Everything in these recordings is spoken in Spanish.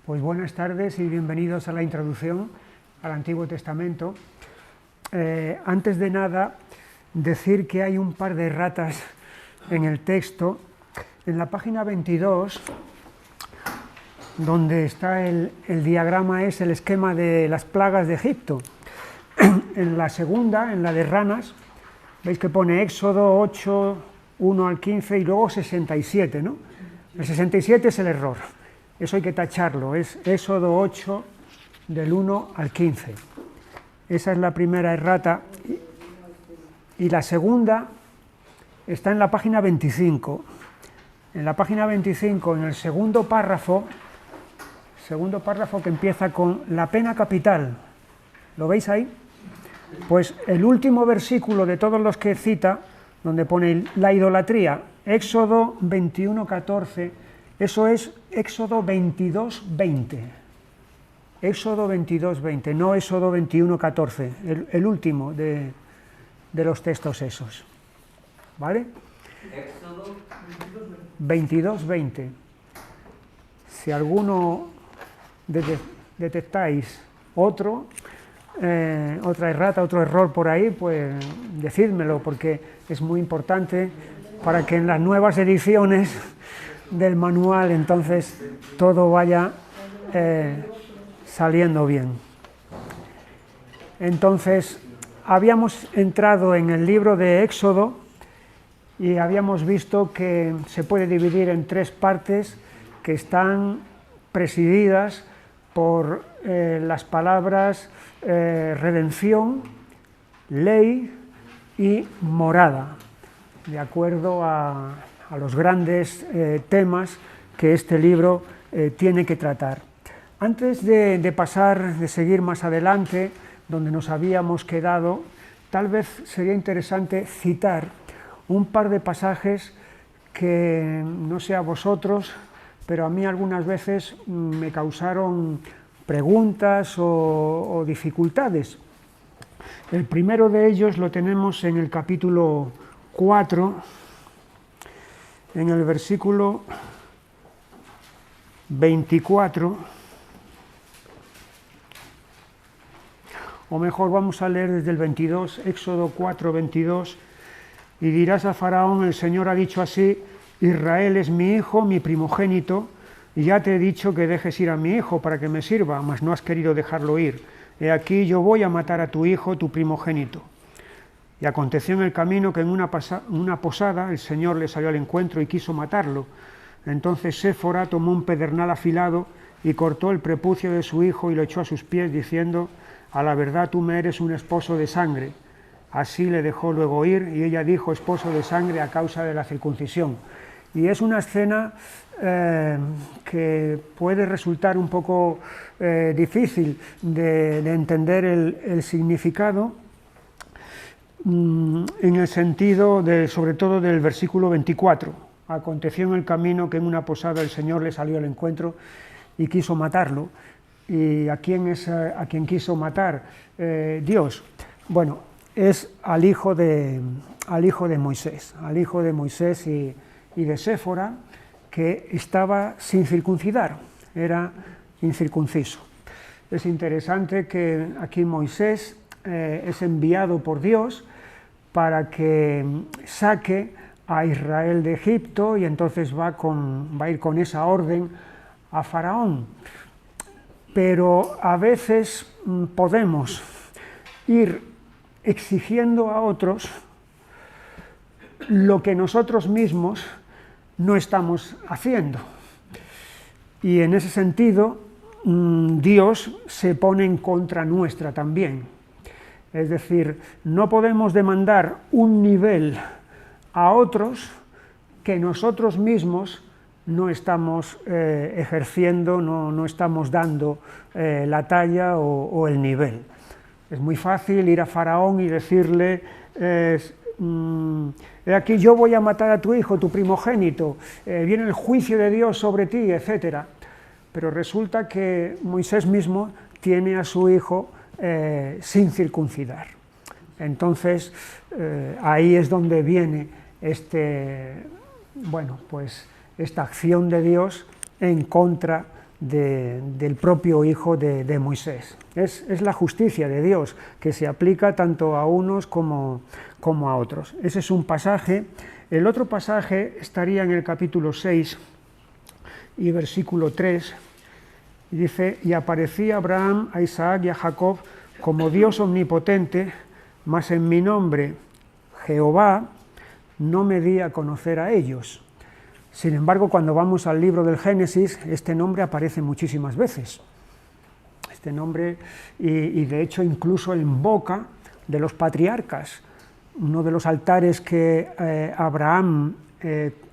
Pues buenas tardes y bienvenidos a la introducción al Antiguo Testamento. Antes de nada, decir que hay un par de erratas en el texto. En la página 22, donde está el diagrama, es el esquema de las plagas de Egipto. En la segunda, en la de ranas, veis que pone Éxodo 8, 1 al 15 y luego 67, ¿no? El 67 es el error. Eso hay que tacharlo, es Éxodo 8, del 1 al 15. Esa es la primera errata. Y la segunda está en la página 25. En la página 25, en el segundo párrafo que empieza con la pena capital. ¿Lo veis ahí? Pues el último versículo de todos los que cita, donde pone la idolatría, Éxodo 21, 14, eso es Éxodo 22, 20. Éxodo 22, 20, no Éxodo 21, 14, el último de los textos esos. ¿Vale? Éxodo 22, 20. Si alguno detectáis otra errata, otro error por ahí, pues decídmelo, porque es muy importante para que en las nuevas ediciones del manual entonces todo vaya saliendo bien. Entonces, habíamos entrado en el libro de Éxodo y habíamos visto que se puede dividir en tres partes que están presididas por las palabras redención, ley y morada, de acuerdo a los grandes temas que este libro tiene que tratar. Antes de pasar, de seguir más adelante, donde nos habíamos quedado, tal vez sería interesante citar un par de pasajes que, no sé a vosotros, pero a mí algunas veces me causaron preguntas o dificultades. El primero de ellos lo tenemos en el capítulo 4, en el versículo 24, o mejor vamos a leer desde el 22, Éxodo 4, 22, y dirás a Faraón, el Señor ha dicho así, Israel es mi hijo, mi primogénito, y ya te he dicho que dejes ir a mi hijo para que me sirva, mas no has querido dejarlo ir. He aquí yo voy a matar a tu hijo, tu primogénito. Y aconteció en el camino que en una posada el Señor le salió al encuentro y quiso matarlo. Entonces Séfora tomó un pedernal afilado y cortó el prepucio de su hijo y lo echó a sus pies, diciendo, a la verdad tú me eres un esposo de sangre. Así le dejó luego ir, y ella dijo, esposo de sangre a causa de la circuncisión. Y es una escena que puede resultar un poco difícil de entender el significado, en el sentido sobre todo del versículo 24. Aconteció en el camino que en una posada el Señor le salió al encuentro y quiso matarlo. ¿Y a quién quiso matar? Dios. Bueno, es al hijo de Moisés, y de Séfora, que estaba sin circuncidar, era incircunciso. Es interesante que aquí Moisés es enviado por Dios para que saque a Israel de Egipto, y entonces va a ir con esa orden a Faraón. Pero a veces podemos ir exigiendo a otros lo que nosotros mismos no estamos haciendo. Y en ese sentido, Dios se pone en contra nuestra también. Es decir, no podemos demandar un nivel a otros que nosotros mismos no estamos ejerciendo, no estamos dando la talla o el nivel. Es muy fácil ir a Faraón y decirle, aquí yo voy a matar a tu hijo, tu primogénito, viene el juicio de Dios sobre ti, etc. Pero resulta que Moisés mismo tiene a su hijo sin circuncidar. Entonces, ahí es donde viene esta acción de Dios en contra del propio hijo de Moisés. Es la justicia de Dios que se aplica tanto a unos como a otros. Ese es un pasaje. El otro pasaje estaría en el capítulo 6 y versículo 3, y dice: y aparecía a Abraham, a Isaac y a Jacob como Dios omnipotente, mas en mi nombre, Jehová, no me di a conocer a ellos. Sin embargo, cuando vamos al libro del Génesis, este nombre aparece muchísimas veces. Este nombre, y de hecho incluso en boca de los patriarcas. Uno de los altares que Abraham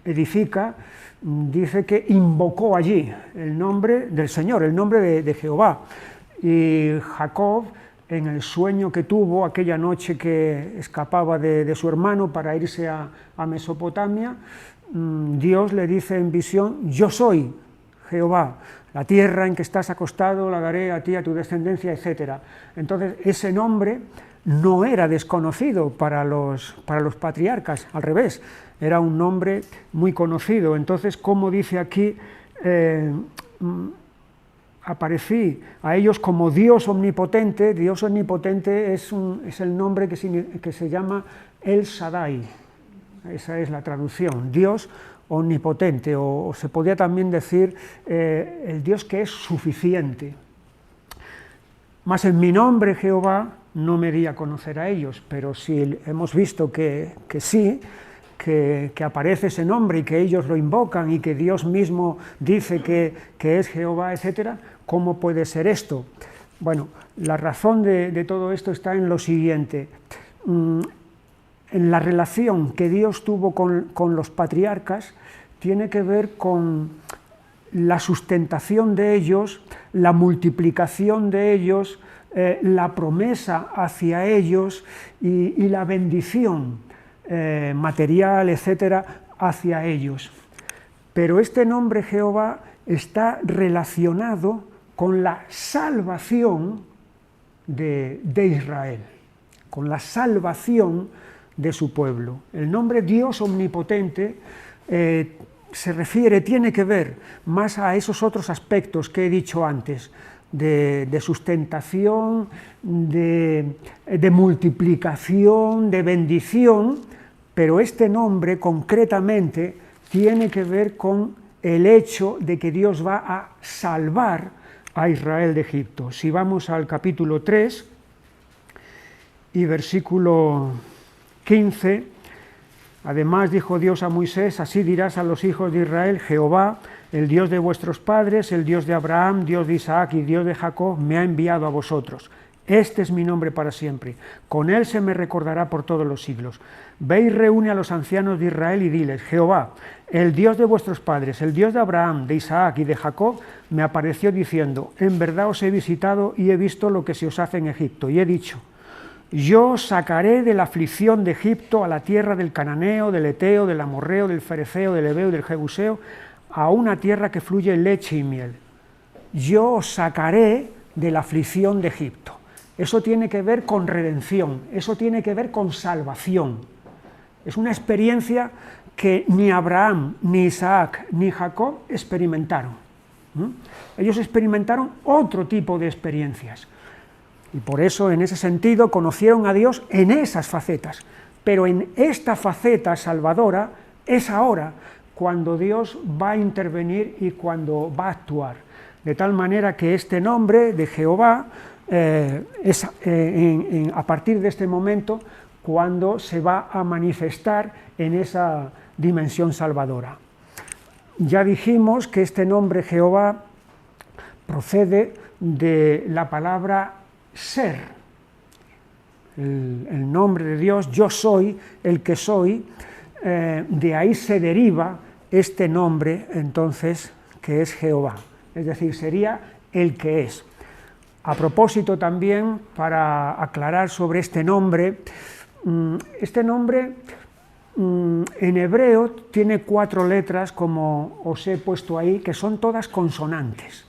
edifica, dice que invocó allí el nombre del Señor, el nombre de Jehová. Y Jacob, en el sueño que tuvo aquella noche que escapaba de su hermano para irse a Mesopotamia, Dios le dice en visión: yo soy Jehová, la tierra en que estás acostado la daré a ti, a tu descendencia, etc. Entonces ese nombre no era desconocido para los patriarcas, al revés, era un nombre muy conocido. Entonces, como dice aquí, aparecí a ellos como Dios omnipotente. Dios omnipotente es el nombre que se llama El Shaddai. Esa es la traducción, Dios omnipotente, o se podría también decir el Dios que es suficiente. Mas en mi nombre, Jehová, no me di a conocer a ellos, pero si hemos visto que sí, que aparece ese nombre y que ellos lo invocan y que Dios mismo dice que es Jehová, etc., ¿cómo puede ser esto? Bueno, la razón de todo esto está en lo siguiente. En la relación que Dios tuvo con los patriarcas, tiene que ver con la sustentación de ellos, la multiplicación de ellos, la promesa hacia ellos y la bendición material, etcétera, hacia ellos. Pero este nombre Jehová está relacionado con la salvación de Israel, con la salvación de su pueblo. El nombre Dios omnipotente se refiere, tiene que ver más a esos otros aspectos que he dicho antes, de sustentación, de multiplicación, de bendición, pero este nombre concretamente tiene que ver con el hecho de que Dios va a salvar a Israel de Egipto. Si vamos al capítulo 3 y versículo 15, además dijo Dios a Moisés: así dirás a los hijos de Israel: Jehová, el Dios de vuestros padres, el Dios de Abraham, Dios de Isaac y Dios de Jacob, me ha enviado a vosotros. Este es mi nombre para siempre, con él se me recordará por todos los siglos. Ve y reúne a los ancianos de Israel y diles: Jehová, el Dios de vuestros padres, el Dios de Abraham, de Isaac y de Jacob, me apareció diciendo: en verdad os he visitado y he visto lo que se os hace en Egipto, y he dicho: yo os sacaré de la aflicción de Egipto a la tierra del cananeo, del eteo, del amorreo, del fereceo, del heveo y del jebuseo, a una tierra que fluye leche y miel. Yo os sacaré de la aflicción de Egipto. Eso tiene que ver con redención, eso tiene que ver con salvación. Es una experiencia que ni Abraham, ni Isaac, ni Jacob experimentaron. Ellos experimentaron otro tipo de experiencias. Y por eso, en ese sentido, conocieron a Dios en esas facetas. Pero en esta faceta salvadora es ahora cuando Dios va a intervenir y cuando va a actuar. De tal manera que este nombre de Jehová es a partir de este momento cuando se va a manifestar en esa dimensión salvadora. Ya dijimos que este nombre Jehová procede de la palabra ser. El nombre de Dios, yo soy el que soy, de ahí se deriva este nombre entonces que es Jehová, es decir, sería el que es. A propósito también, para aclarar sobre este nombre en hebreo tiene 4 letras, como os he puesto ahí, que son todas consonantes,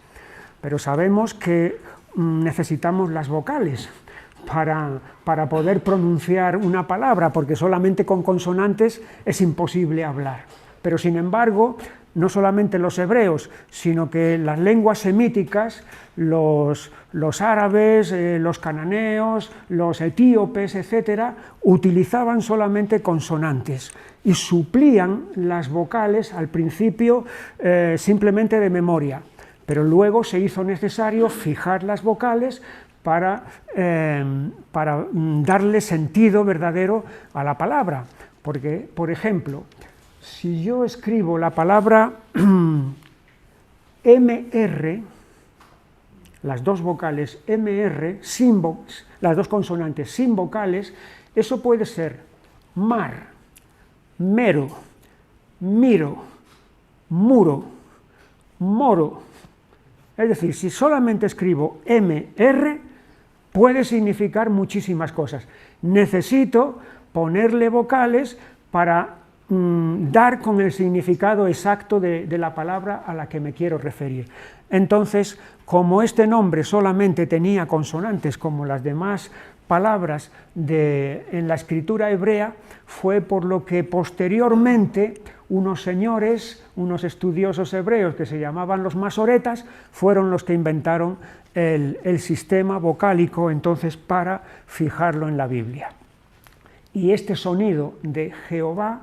pero sabemos que necesitamos las vocales para poder pronunciar una palabra, porque solamente con consonantes es imposible hablar. Pero sin embargo, no solamente los hebreos, sino que las lenguas semíticas, los árabes, los cananeos, los etíopes, etcétera, utilizaban solamente consonantes y suplían las vocales al principio simplemente de memoria, pero luego se hizo necesario fijar las vocales para darle sentido verdadero a la palabra, porque, por ejemplo, si yo escribo la palabra MR, las dos vocales MR, las dos consonantes sin vocales, eso puede ser mar, mero, miro, muro, moro. Es decir, si solamente escribo MR, puede significar muchísimas cosas. Necesito ponerle vocales para dar con el significado exacto de la palabra a la que me quiero referir. Entonces, como este nombre solamente tenía consonantes como las demás palabras en la escritura hebrea, fue por lo que posteriormente unos señores, unos estudiosos hebreos que se llamaban los masoretas, fueron los que inventaron el sistema vocálico entonces para fijarlo en la Biblia. Y este sonido de Jehová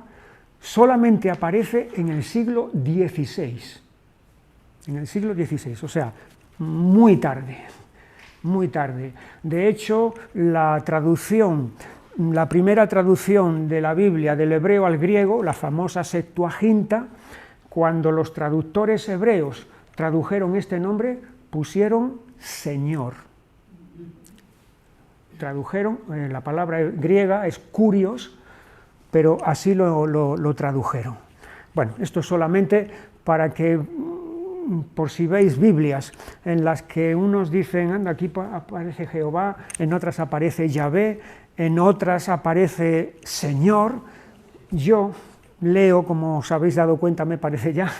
solamente aparece en el siglo XVI, o sea, muy tarde, muy tarde. De hecho, la primera traducción de la Biblia del hebreo al griego, la famosa Septuaginta, cuando los traductores hebreos tradujeron este nombre, pusieron Señor. Tradujeron, la palabra griega es kurios, pero así lo tradujeron. Bueno, esto es solamente para que, por si veis Biblias en las que unos dicen, anda, aquí aparece Jehová, en otras aparece Yahvé, en otras aparece Señor, yo leo, como os habéis dado cuenta, me parece ya,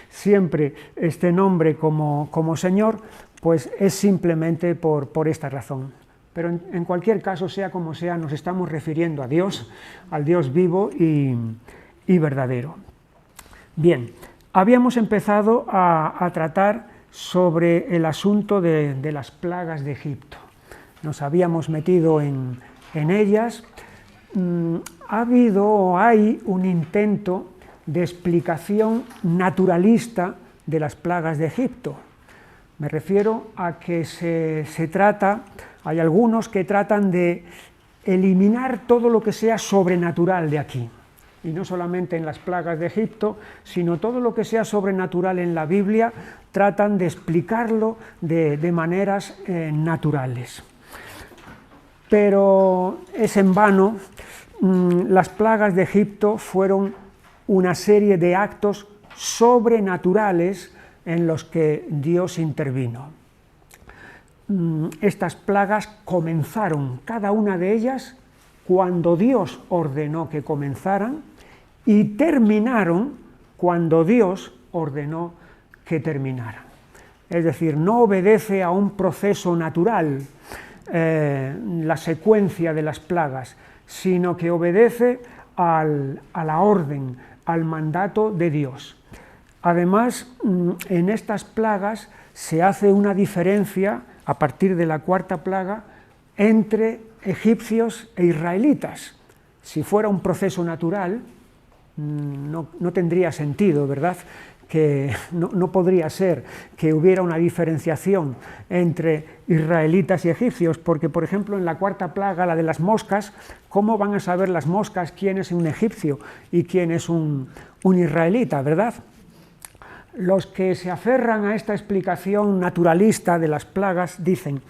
siempre este nombre como Señor, pues es simplemente por esta razón. Pero en cualquier caso, sea como sea, nos estamos refiriendo a Dios, al Dios vivo y verdadero. Bien, habíamos empezado a tratar sobre el asunto de las plagas de Egipto. Nos habíamos metido en ellas. Ha habido o hay un intento de explicación naturalista de las plagas de Egipto. Me refiero a que se trata, hay algunos que tratan de eliminar todo lo que sea sobrenatural de aquí, y no solamente en las plagas de Egipto, sino todo lo que sea sobrenatural en la Biblia, tratan de explicarlo de maneras naturales. Pero es en vano. Las plagas de Egipto fueron una serie de actos sobrenaturales en los que Dios intervino. Estas plagas comenzaron, cada una de ellas, cuando Dios ordenó que comenzaran, y terminaron cuando Dios ordenó que terminaran. Es decir, no obedece a un proceso natural la secuencia de las plagas, sino que obedece a la orden, al mandato de Dios. Además, en estas plagas se hace una diferencia, a partir de la cuarta plaga, entre egipcios e israelitas. Si fuera un proceso natural, no tendría sentido, ¿verdad? Que no podría ser que hubiera una diferenciación entre israelitas y egipcios, porque, por ejemplo, en la cuarta plaga, la de las moscas, ¿cómo van a saber las moscas quién es un egipcio y quién es un israelita, verdad? Los que se aferran a esta explicación naturalista de las plagas dicen,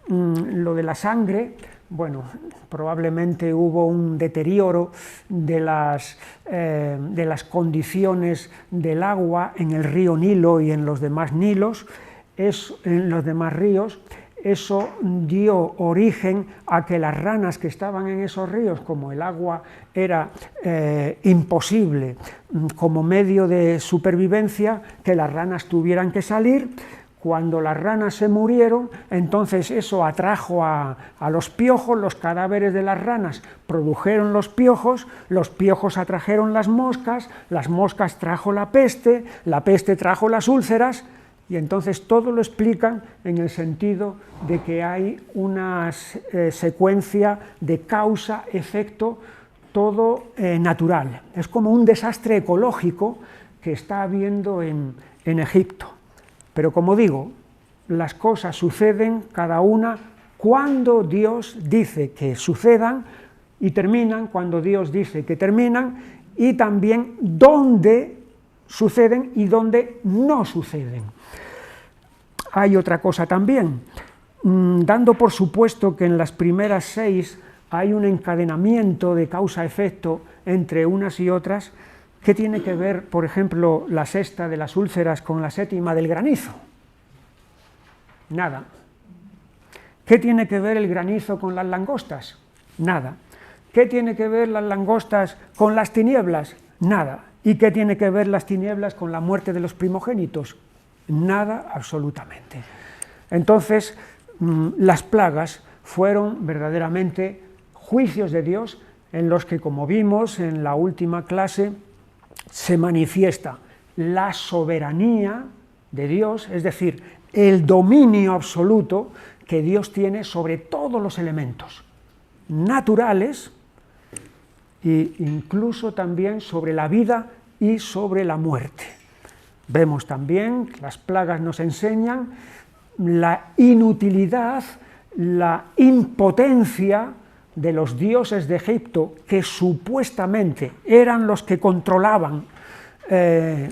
lo de la sangre, bueno, probablemente hubo un deterioro de las condiciones del agua en el río Nilo y en los demás Nilos, en los demás ríos. Eso dio origen a que las ranas que estaban en esos ríos, como el agua era imposible como medio de supervivencia, que las ranas tuvieran que salir. Cuando las ranas se murieron, entonces eso atrajo a los piojos, los cadáveres de las ranas produjeron los piojos atrajeron las moscas trajo la peste trajo las úlceras, y entonces todo lo explican en el sentido de que hay una secuencia de causa-efecto, todo natural. Es como un desastre ecológico que está habiendo en Egipto. Pero como digo, las cosas suceden cada una cuando Dios dice que sucedan y terminan cuando Dios dice que terminan, y también dónde suceden y dónde no suceden. Hay otra cosa también, dando por supuesto que en las primeras 6 hay un encadenamiento de causa-efecto entre unas y otras. ¿Qué tiene que ver, por ejemplo, la 6ª de las úlceras con la 7ª del granizo? Nada. ¿Qué tiene que ver el granizo con las langostas? Nada. ¿Qué tiene que ver las langostas con las tinieblas? Nada. ¿Y qué tiene que ver las tinieblas con la muerte de los primogénitos? Nada, absolutamente. Entonces, las plagas fueron verdaderamente juicios de Dios en los que, como vimos en la última clase, se manifiesta la soberanía de Dios, es decir, el dominio absoluto que Dios tiene sobre todos los elementos naturales e incluso también sobre la vida y sobre la muerte. Vemos también que las plagas nos enseñan la inutilidad, la impotencia de los dioses de Egipto, que supuestamente eran los que controlaban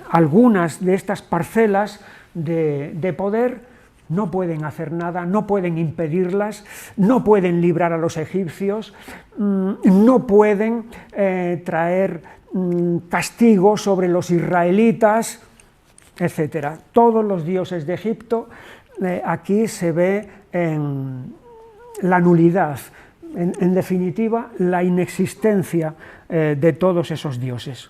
algunas de estas parcelas de poder. No pueden hacer nada, no pueden impedirlas, no pueden librar a los egipcios, no pueden traer castigo sobre los israelitas, etc. Todos los dioses de Egipto, aquí se ve en la nulidad, en definitiva, la inexistencia de todos esos dioses.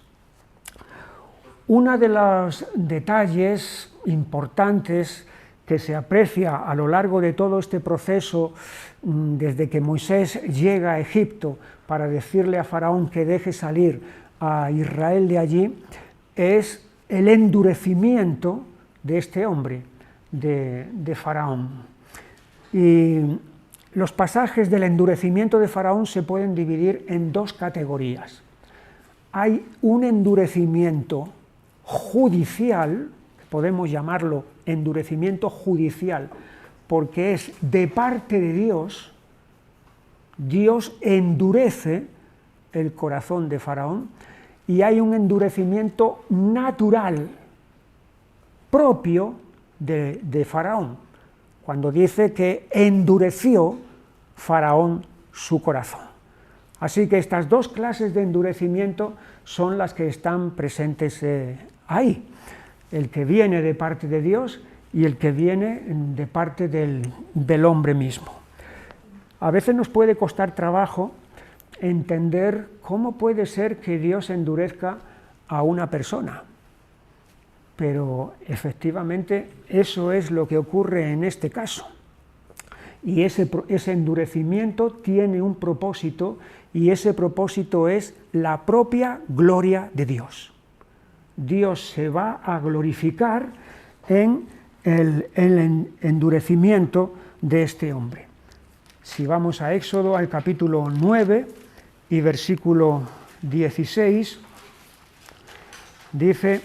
Uno de los detalles importantes que se aprecia a lo largo de todo este proceso, desde que Moisés llega a Egipto para decirle a Faraón que deje salir a Israel de allí, es el endurecimiento de este hombre, de Faraón. Y los pasajes del endurecimiento de Faraón se pueden dividir en 2 categorías. Hay un endurecimiento judicial, podemos llamarlo endurecimiento judicial, porque es de parte de Dios. Dios endurece el corazón de Faraón, y hay un endurecimiento natural propio de Faraón, cuando dice que endureció Faraón su corazón. Así que estas 2 clases de endurecimiento son las que están presentes ahí, el que viene de parte de Dios y el que viene de parte del hombre mismo. A veces nos puede costar trabajo entender cómo puede ser que Dios endurezca a una persona, pero efectivamente eso es lo que ocurre en este caso. Y ese endurecimiento tiene un propósito, y ese propósito es la propia gloria de Dios. Dios se va a glorificar en el endurecimiento de este hombre. Si vamos a Éxodo, al capítulo 9 y versículo 16, dice: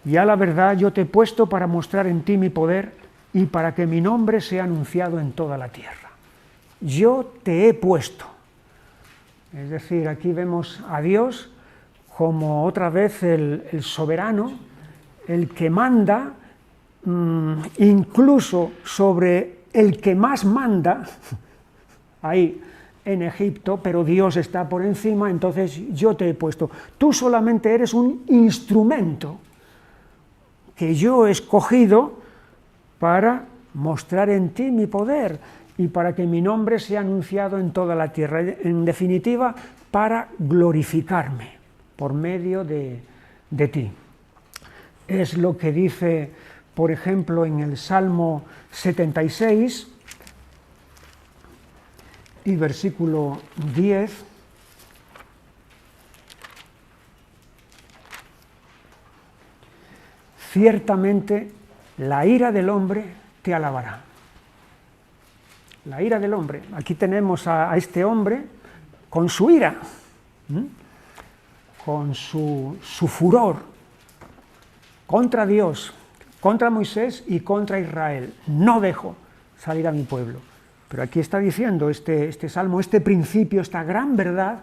y a la verdad yo te he puesto para mostrar en ti mi poder y para que mi nombre sea anunciado en toda la tierra. Yo te he puesto. Es decir, aquí vemos a Dios como otra vez el soberano, el que manda, incluso sobre el que más manda, ahí en Egipto, pero Dios está por encima. Entonces yo te he puesto. Tú solamente eres un instrumento que yo he escogido para mostrar en ti mi poder y para que mi nombre sea anunciado en toda la tierra. En definitiva, para glorificarme por medio de ti. es lo que dice, por ejemplo, en el Salmo 76 y versículo 10. Ciertamente la ira del hombre te alabará. La ira del hombre. Aquí tenemos a este hombre con su ira, con su furor contra Dios, contra Moisés y contra Israel. No dejo salir a mi pueblo. Pero aquí está diciendo este salmo, este principio, esta gran verdad,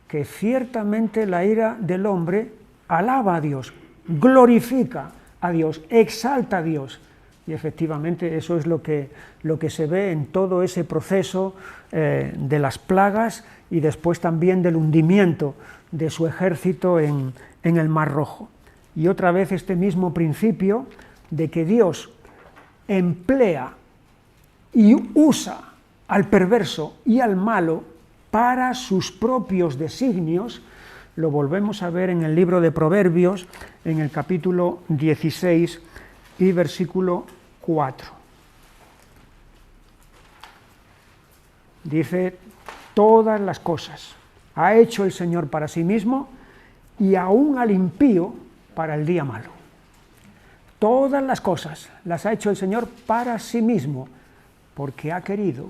que ciertamente la ira del hombre alaba a Dios, glorifica a Dios, exalta a Dios. Y efectivamente eso es lo que se ve en todo ese proceso de las plagas y después también del hundimiento de su ejército en el Mar Rojo. Y otra vez este mismo principio de que Dios emplea y usa al perverso y al malo para sus propios designios, lo volvemos a ver en el libro de Proverbios, en el capítulo 16 y versículo 4. Dice, todas las cosas ha hecho el Señor para sí mismo y aún al impío para el día malo. Todas las cosas las ha hecho el Señor para sí mismo, porque ha querido.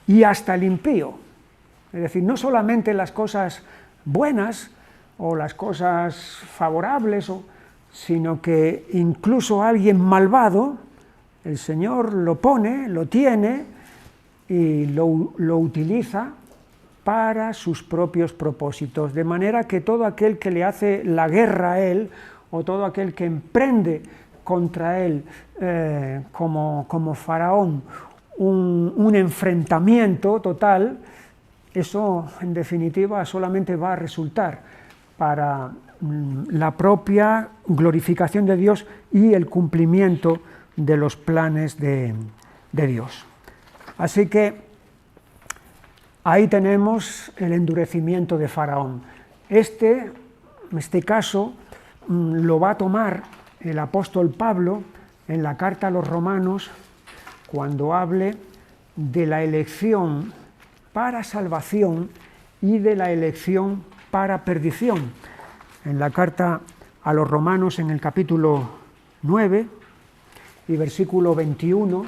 Y hasta el impío, es decir, no solamente las cosas buenas o las cosas favorables, sino que incluso alguien malvado, el Señor lo pone, lo tiene y lo utiliza para sus propios propósitos, de manera que todo aquel que le hace la guerra a él, o todo aquel que emprende contra él, como Faraón, un enfrentamiento total, eso en definitiva solamente va a resultar para la propia glorificación de Dios y el cumplimiento de los planes de Dios. Así que ahí tenemos el endurecimiento de Faraón. Este caso lo va a tomar el apóstol Pablo en la carta a los Romanos cuando hable de la elección para salvación y de la elección para perdición. En la carta a los Romanos, en el capítulo 9 y versículo 21,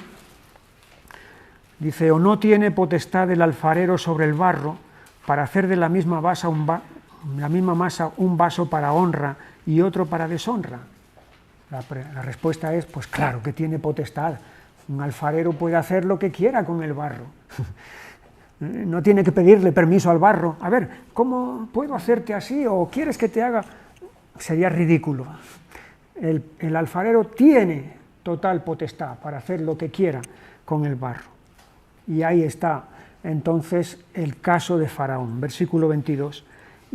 dice, ¿o no tiene potestad el alfarero sobre el barro para hacer de la misma masa un vaso para honra y otro para deshonra? La respuesta es, pues claro que tiene potestad. Un alfarero puede hacer lo que quiera con el barro. No tiene que pedirle permiso al barro. A ver, ¿cómo puedo hacerte así? ¿O quieres que te haga? Sería ridículo. El alfarero tiene total potestad para hacer lo que quiera con el barro. Y ahí está entonces el caso de Faraón, versículo 22.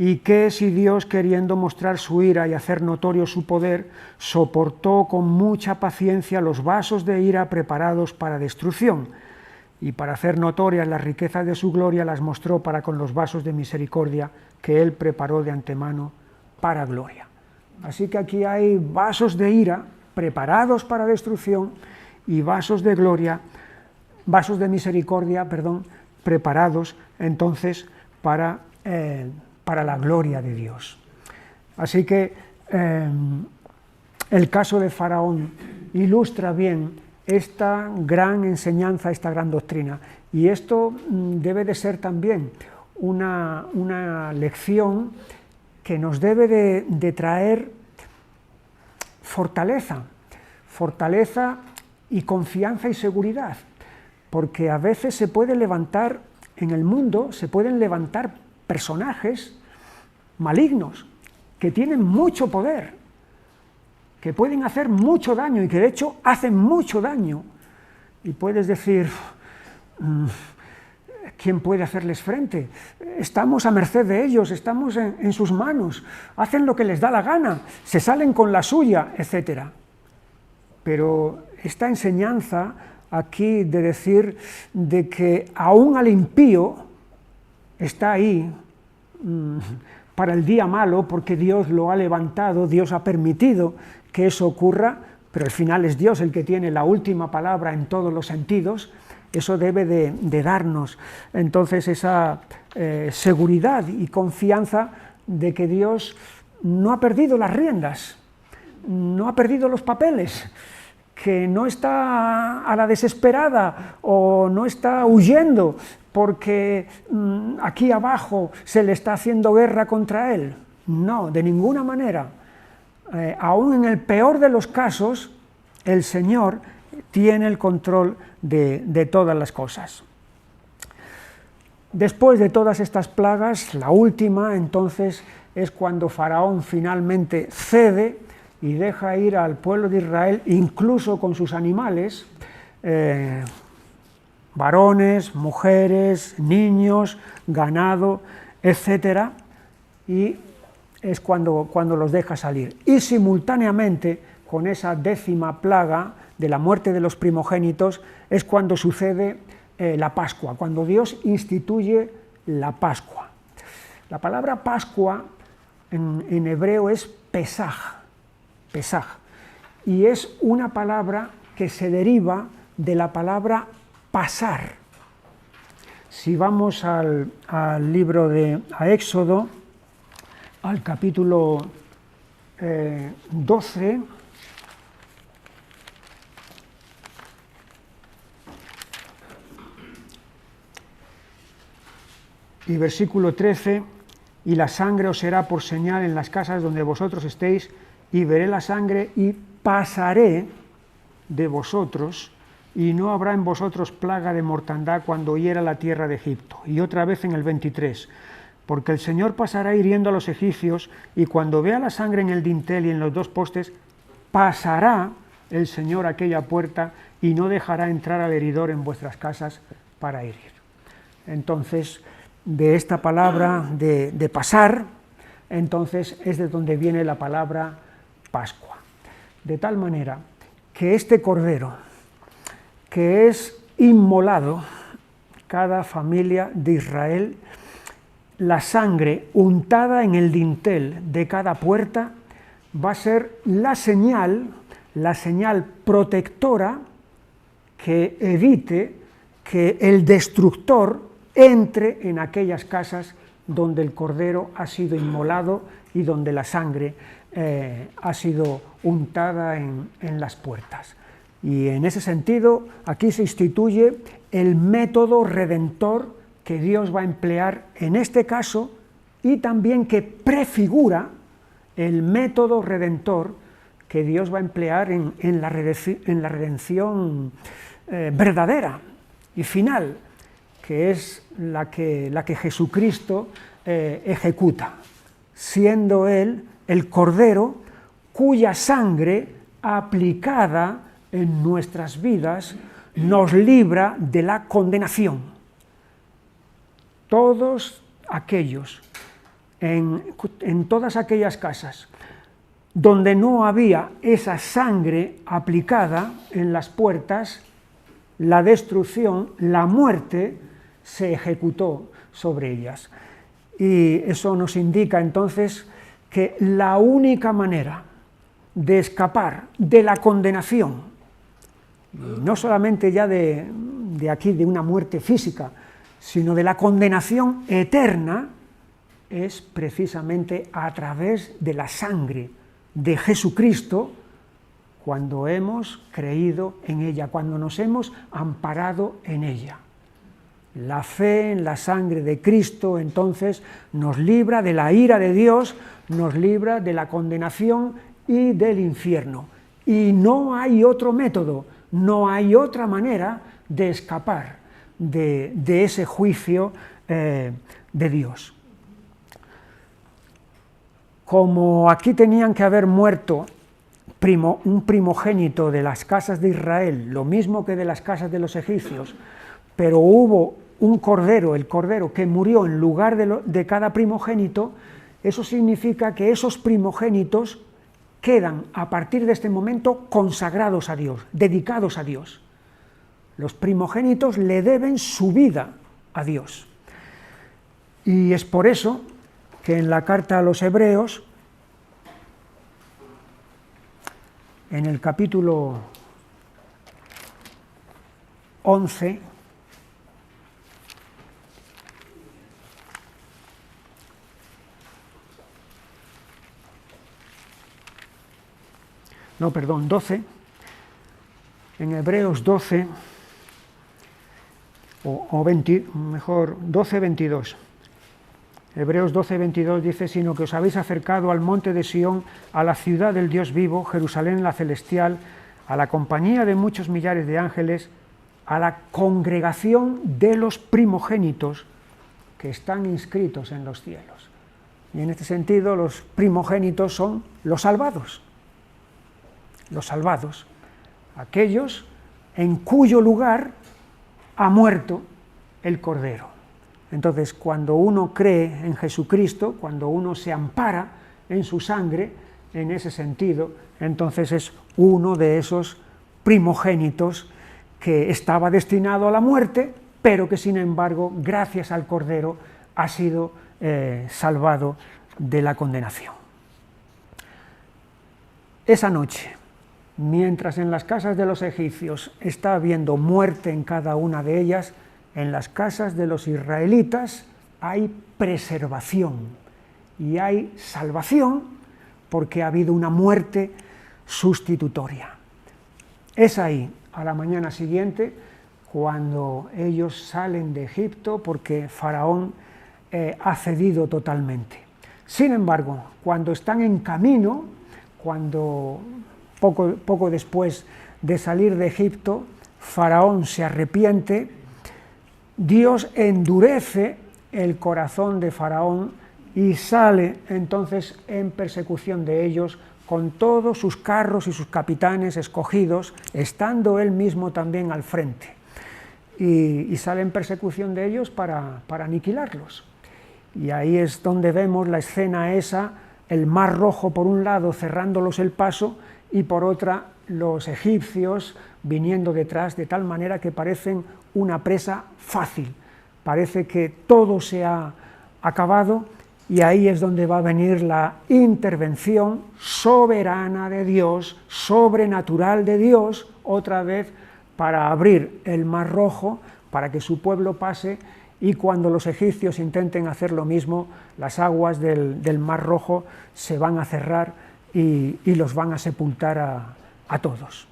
¿Y qué si Dios, queriendo mostrar su ira y hacer notorio su poder, soportó con mucha paciencia los vasos de ira preparados para destrucción? Y para hacer notorias las riquezas de su gloria las mostró para con los vasos de misericordia que él preparó de antemano para gloria. Así que aquí hay vasos de ira preparados para destrucción y vasos de gloria, vasos de misericordia, preparados entonces para la gloria de Dios. Así que el caso de Faraón ilustra bien esta gran enseñanza, esta gran doctrina, y esto debe de ser también una lección que nos debe de traer fortaleza y confianza y seguridad, porque a veces se puede levantar en el mundo, se pueden levantar personajes malignos que tienen mucho poder, que pueden hacer mucho daño y que de hecho hacen mucho daño, y puedes decir, ¿quién puede hacerles frente? Estamos a merced de ellos, estamos en sus manos, hacen lo que les da la gana, se salen con la suya, etc. Pero esta enseñanza aquí de decir de que aún al impío está ahí para el día malo, porque Dios lo ha levantado, Dios ha permitido que eso ocurra, pero al final es Dios el que tiene la última palabra en todos los sentidos. Eso debe de darnos entonces esa seguridad y confianza de que Dios no ha perdido las riendas, no ha perdido los papeles, que no está a la desesperada o no está huyendo porque aquí abajo se le está haciendo guerra contra él. No, de ninguna manera. Aún en el peor de los casos, el Señor tiene el control de todas las cosas. Después de todas estas plagas, la última entonces es cuando Faraón finalmente cede y deja ir al pueblo de Israel, incluso con sus animales, varones, mujeres, niños, ganado, etc. Y es cuando los deja salir. Y simultáneamente, con esa 10ª plaga de la muerte de los primogénitos, es cuando sucede la Pascua, cuando Dios instituye la Pascua. La palabra Pascua en hebreo es Pesaj, y es una palabra que se deriva de la palabra pasar. Si vamos al libro a Éxodo, al capítulo 12, y versículo 13, y la sangre os será por señal en las casas donde vosotros estéis, y veré la sangre y pasaré de vosotros, y no habrá en vosotros plaga de mortandad cuando hiera la tierra de Egipto. Y otra vez en el 23, porque el Señor pasará hiriendo a los egipcios, y cuando vea la sangre en el dintel y en los 2 postes, pasará el Señor aquella puerta y no dejará entrar al heridor en vuestras casas para herir. Entonces, de esta palabra de pasar, entonces es de donde viene la palabra Pascua. De tal manera que este cordero, que es inmolado, cada familia de Israel, la sangre untada en el dintel de cada puerta, va a ser la señal protectora que evite que el destructor entre en aquellas casas donde el cordero ha sido inmolado y donde la sangre ha sido untada en las puertas. Y en ese sentido, aquí se instituye el método redentor que Dios va a emplear en este caso, y también que prefigura el método redentor que Dios va a emplear en la redención verdadera y final, que es la que Jesucristo ejecuta, siendo Él el Cordero cuya sangre aplicada en nuestras vidas nos libra de la condenación. Todos aquellos, en todas aquellas casas donde no había esa sangre aplicada en las puertas, la destrucción, la muerte, se ejecutó sobre ellas. Y eso nos indica entonces que la única manera de escapar de la condenación, no solamente ya de aquí, de una muerte física, sino de la condenación eterna, es precisamente a través de la sangre de Jesucristo, cuando hemos creído en ella, cuando nos hemos amparado en ella. La fe en la sangre de Cristo, entonces, nos libra de la ira de Dios, nos libra de la condenación y del infierno. Y no hay otro método, no hay otra manera de escapar de ese juicio de Dios. Como aquí tenían que haber muerto un primogénito de las casas de Israel, lo mismo que de las casas de los egipcios, pero hubo un cordero, el cordero que murió en lugar de cada primogénito, eso significa que esos primogénitos quedan a partir de este momento consagrados a Dios, dedicados a Dios. Los primogénitos le deben su vida a Dios. Y es por eso que en la carta a los Hebreos, en el capítulo 11, no, perdón, 12, en Hebreos 12, o 20, mejor, 12, 22. Hebreos 12, 22 dice: sino que os habéis acercado al monte de Sión, a la ciudad del Dios vivo, Jerusalén la celestial, a la compañía de muchos millares de ángeles, a la congregación de los primogénitos que están inscritos en los cielos. Y en este sentido, los primogénitos son los salvados, aquellos en cuyo lugar ha muerto el Cordero. Entonces, cuando uno cree en Jesucristo, cuando uno se ampara en su sangre, en ese sentido, entonces es uno de esos primogénitos que estaba destinado a la muerte, pero que sin embargo, gracias al Cordero, ha sido salvado de la condenación. Esa noche, mientras en las casas de los egipcios está habiendo muerte en cada una de ellas, en las casas de los israelitas hay preservación y hay salvación porque ha habido una muerte sustitutoria. Es ahí, a la mañana siguiente, cuando ellos salen de Egipto porque Faraón ha cedido totalmente. Sin embargo, cuando están en camino, cuando poco después de salir de Egipto, Faraón se arrepiente, Dios endurece el corazón de Faraón y sale entonces en persecución de ellos con todos sus carros y sus capitanes escogidos, estando él mismo también al frente. Y sale en persecución de ellos para aniquilarlos. Y ahí es donde vemos la escena esa, el Mar Rojo por un lado cerrándolos el paso y por otra los egipcios viniendo detrás, de tal manera que parecen una presa fácil, parece que todo se ha acabado, y ahí es donde va a venir la intervención soberana de Dios, sobrenatural de Dios, otra vez para abrir el Mar Rojo, para que su pueblo pase, y cuando los egipcios intenten hacer lo mismo, las aguas del Mar Rojo se van a cerrar y los van a sepultar a todos.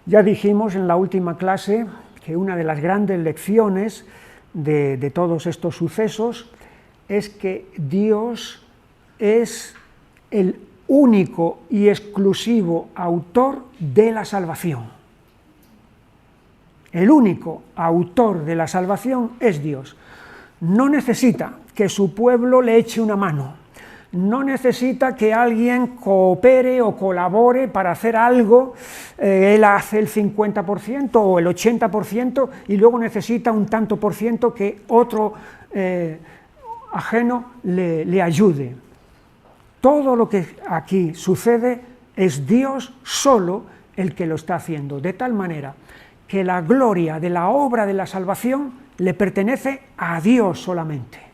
Ya dijimos en la última clase que una de las grandes lecciones de todos estos sucesos es que Dios es el único y exclusivo autor de la salvación. El único autor de la salvación es Dios. No necesita que su pueblo le eche una mano, no necesita que alguien coopere o colabore para hacer algo, él hace el 50% o el 80% y luego necesita un tanto por ciento que otro ajeno le ayude. Todo lo que aquí sucede es Dios solo el que lo está haciendo, de tal manera que la gloria de la obra de la salvación le pertenece a Dios solamente.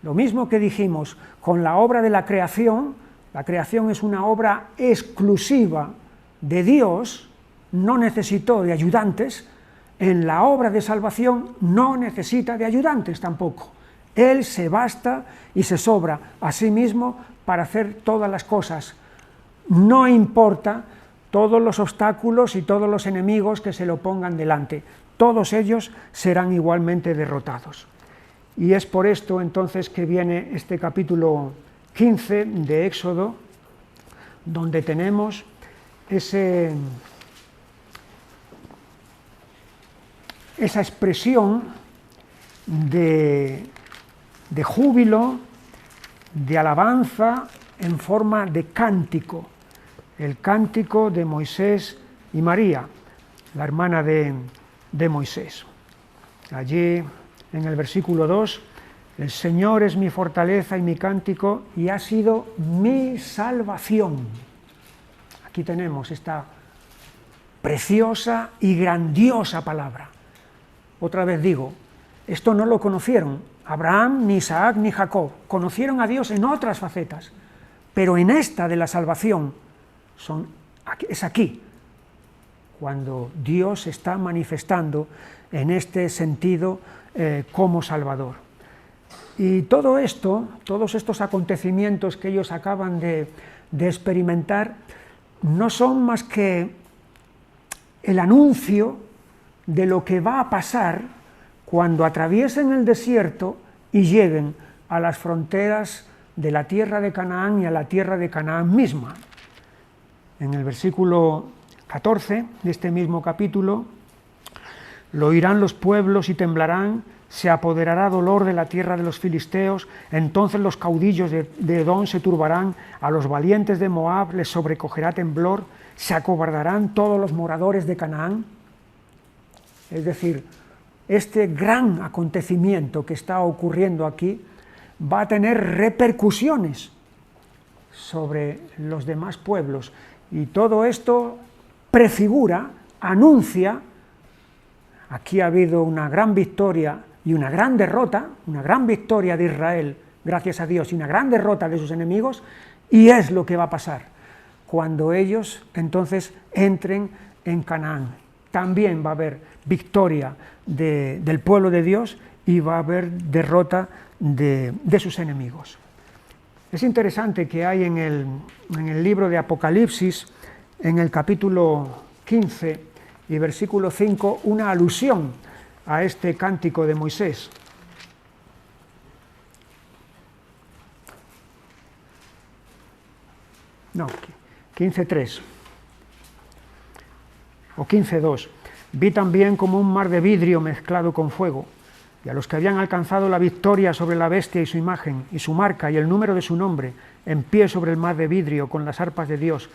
Lo mismo que dijimos con la obra de la creación es una obra exclusiva de Dios, no necesitó de ayudantes. En la obra de salvación no necesita de ayudantes tampoco. Él se basta y se sobra a sí mismo para hacer todas las cosas. No importa todos los obstáculos y todos los enemigos que se lo pongan delante, todos ellos serán igualmente derrotados. Y es por esto entonces que viene este capítulo 15 de Éxodo, donde tenemos esa expresión de júbilo, de alabanza en forma de cántico, el cántico de Moisés y María, la hermana de Moisés. Allí en el versículo 2, el Señor es mi fortaleza y mi cántico y ha sido mi salvación. Aquí tenemos esta preciosa y grandiosa palabra. Otra vez digo, esto no lo conocieron Abraham, ni Isaac, ni Jacob. Conocieron a Dios en otras facetas, pero en esta de la salvación es aquí, cuando Dios se está manifestando en este sentido como Salvador. Y todo esto, todos estos acontecimientos que ellos acaban de experimentar, no son más que el anuncio de lo que va a pasar cuando atraviesen el desierto y lleguen a las fronteras de la tierra de Canaán y a la tierra de Canaán misma. En el versículo 14 de este mismo capítulo: lo oirán los pueblos y temblarán, se apoderará dolor de la tierra de los filisteos, entonces los caudillos de Edom se turbarán, a los valientes de Moab les sobrecogerá temblor, se acobardarán todos los moradores de Canaán. Es decir, este gran acontecimiento que está ocurriendo aquí va a tener repercusiones sobre los demás pueblos, y todo esto prefigura, anuncia. Aquí ha habido una gran victoria y una gran derrota, una gran victoria de Israel, gracias a Dios, y una gran derrota de sus enemigos, y es lo que va a pasar cuando ellos entonces entren en Canaán. También va a haber victoria del pueblo de Dios y va a haber derrota de sus enemigos. Es interesante que hay en el libro de Apocalipsis, en el capítulo 15 y versículo 5, una alusión a este cántico de Moisés. No, 15:3 o 15:2. Vi también como un mar de vidrio mezclado con fuego, y a los que habían alcanzado la victoria sobre la bestia y su imagen, y su marca y el número de su nombre, en pie sobre el mar de vidrio con las arpas de Dios,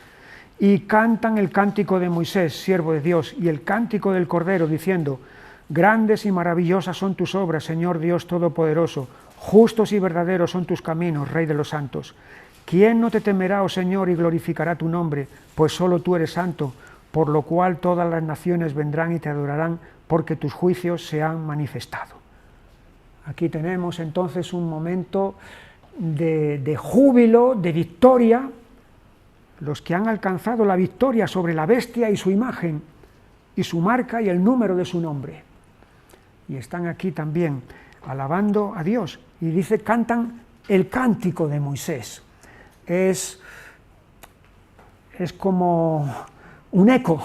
y cantan el cántico de Moisés, siervo de Dios, y el cántico del Cordero, diciendo: grandes y maravillosas son tus obras, Señor Dios Todopoderoso, justos y verdaderos son tus caminos, Rey de los santos. ¿Quién no te temerá, oh Señor, y glorificará tu nombre? Pues solo tú eres santo, por lo cual todas las naciones vendrán y te adorarán, porque tus juicios se han manifestado. Aquí tenemos entonces un momento de júbilo, de victoria, los que han alcanzado la victoria sobre la bestia y su imagen, y su marca y el número de su nombre. Y están aquí también alabando a Dios, y dice, cantan el cántico de Moisés. Es como un eco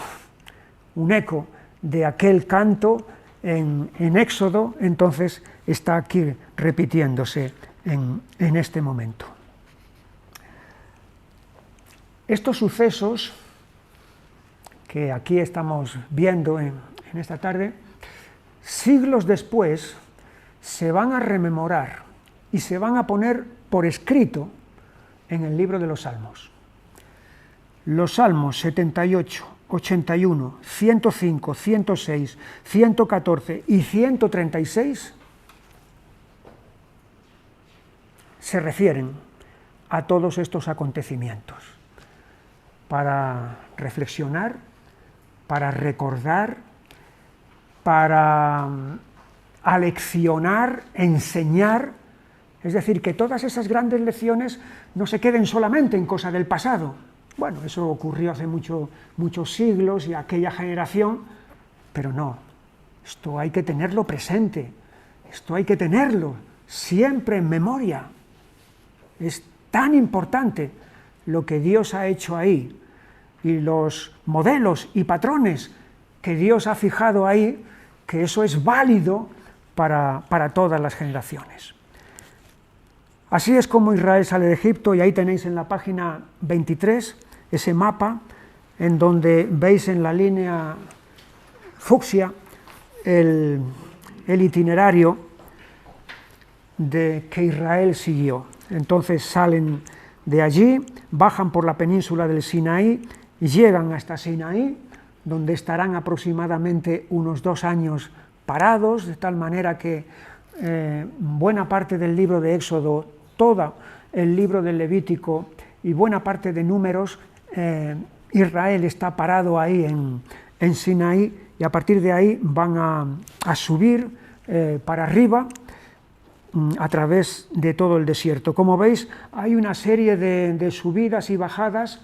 de aquel canto en Éxodo, entonces está aquí repitiéndose en este momento. Estos sucesos que aquí estamos viendo en esta tarde, siglos después se van a rememorar y se van a poner por escrito en el libro de los Salmos. Los Salmos 78, 81, 105, 106, 114 y 136 se refieren a todos estos acontecimientos, para reflexionar, para recordar, para aleccionar, enseñar. Es decir, que todas esas grandes lecciones no se queden solamente en cosa del pasado. Bueno, eso ocurrió hace muchos siglos y aquella generación, pero no, esto hay que tenerlo presente, esto hay que tenerlo siempre en memoria. Es tan importante lo que Dios ha hecho ahí y los modelos y patrones que Dios ha fijado ahí, que eso es válido para todas las generaciones. Así es como Israel sale de Egipto, y ahí tenéis en la página 23 ese mapa en donde veis en la línea fucsia el itinerario que Israel siguió. Entonces salen de allí, bajan por la península del Sinaí, llegan hasta Sinaí, donde estarán aproximadamente unos 2 años parados, de tal manera que buena parte del libro de Éxodo, todo el libro del Levítico y buena parte de Números, Israel está parado ahí en Sinaí, y a partir de ahí van a subir para arriba, a través de todo el desierto. Como veis, hay una serie de subidas y bajadas,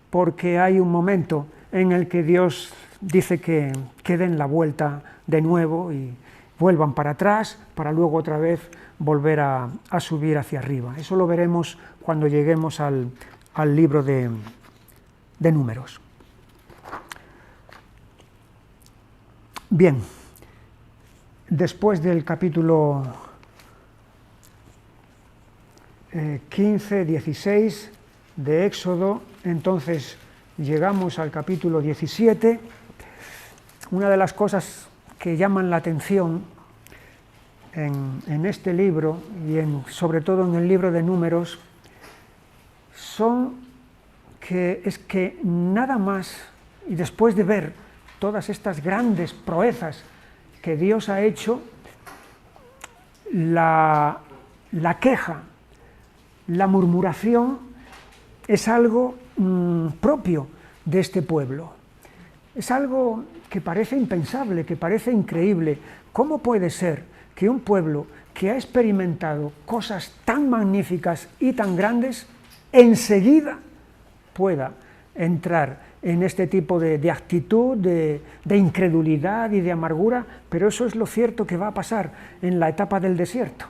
porque hay un momento en el que Dios dice que den la vuelta de nuevo y vuelvan para atrás, para luego otra vez volver a subir hacia arriba. Eso lo veremos cuando lleguemos al libro de Números. Bien, después del capítulo 15, 16 de Éxodo, entonces llegamos al capítulo 17. Una de las cosas que llaman la atención en este libro y sobre todo en el libro de Números es que nada más, y después de ver todas estas grandes proezas que Dios ha hecho, la queja, la murmuración es algo propio de este pueblo. Es algo que parece impensable, que parece increíble. ¿Cómo puede ser que un pueblo que ha experimentado cosas tan magníficas y tan grandes, enseguida pueda entrar en este tipo de actitud, de incredulidad y de amargura? Pero eso es lo cierto que va a pasar en la etapa del desierto.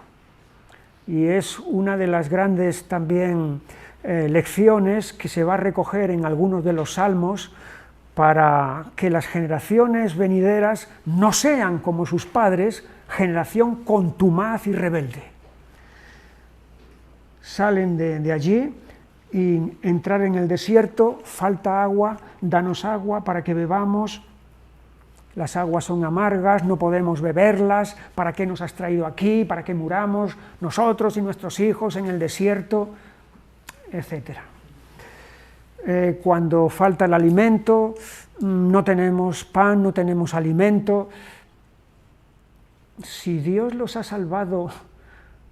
Y es una de las grandes también lecciones que se va a recoger en algunos de los salmos, para que las generaciones venideras no sean como sus padres, generación contumaz y rebelde. Salen de allí y entrar en el desierto, falta agua, danos agua para que bebamos, las aguas son amargas, no podemos beberlas, ¿para qué nos has traído aquí? ¿Para qué muramos nosotros y nuestros hijos en el desierto? Etcétera. Cuando falta el alimento, no tenemos pan, no tenemos alimento. Si Dios los ha salvado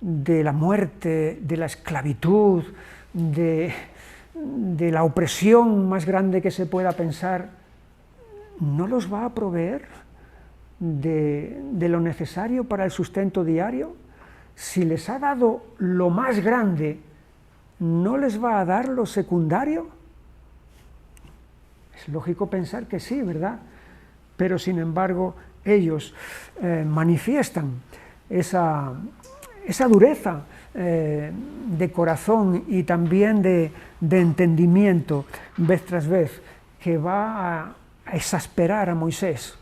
de la muerte, de la esclavitud, de la opresión más grande que se pueda pensar, ¿no los va a proveer de lo necesario para el sustento diario? Si les ha dado lo más grande, ¿no les va a dar lo secundario? Es lógico pensar que sí, ¿verdad? Pero sin embargo ellos manifiestan esa dureza de corazón y también de entendimiento vez tras vez, que va a exasperar a Moisés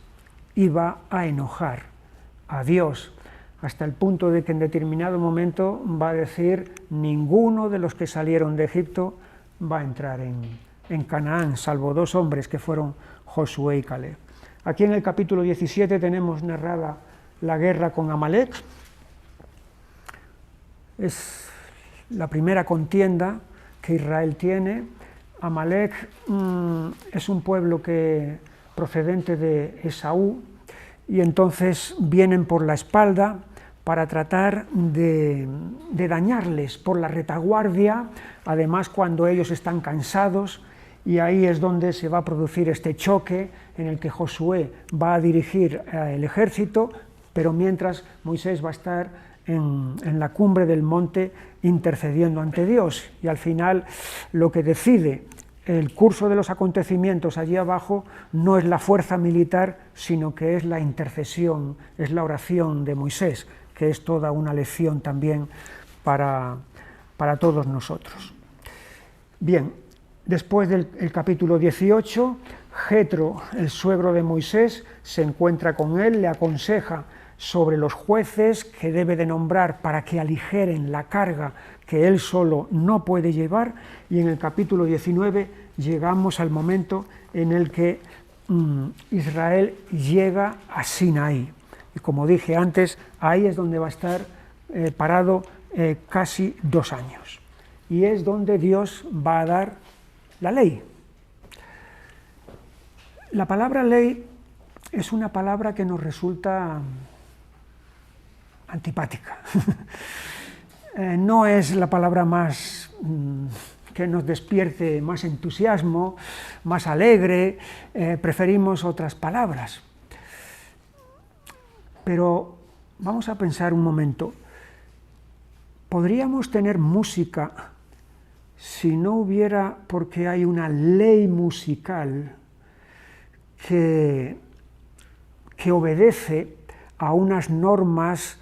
y va a enojar a Dios, hasta el punto de que en determinado momento va a decir: ninguno de los que salieron de Egipto va a entrar en Canaán, salvo 2 hombres que fueron Josué y Caleb. Aquí en el capítulo 17 tenemos narrada la guerra con Amalec. Es la primera contienda que Israel tiene. Amalec es un pueblo procedente de Esaú, y entonces vienen por la espalda para tratar de dañarles por la retaguardia, además cuando ellos están cansados, y ahí es donde se va a producir este choque en el que Josué va a dirigir el ejército, pero mientras Moisés va a estar en la cumbre del monte intercediendo ante Dios, y al final lo que decide el curso de los acontecimientos allí abajo no es la fuerza militar, sino que es la intercesión, es la oración de Moisés, que es toda una lección también para todos nosotros. Bien, después del capítulo 18, Jetro, el suegro de Moisés, se encuentra con él, le aconseja sobre los jueces que debe de nombrar para que aligeren la carga que él solo no puede llevar, y en el capítulo 19 llegamos al momento en el que Israel llega a Sinaí. Y como dije antes, ahí es donde va a estar parado casi 2 años. Y es donde Dios va a dar la ley. La palabra ley es una palabra que nos resulta antipática. No es la palabra más que nos despierte más entusiasmo, más alegre, preferimos otras palabras. Pero vamos a pensar un momento, podríamos tener música si no hubiera, porque hay una ley musical que obedece a unas normas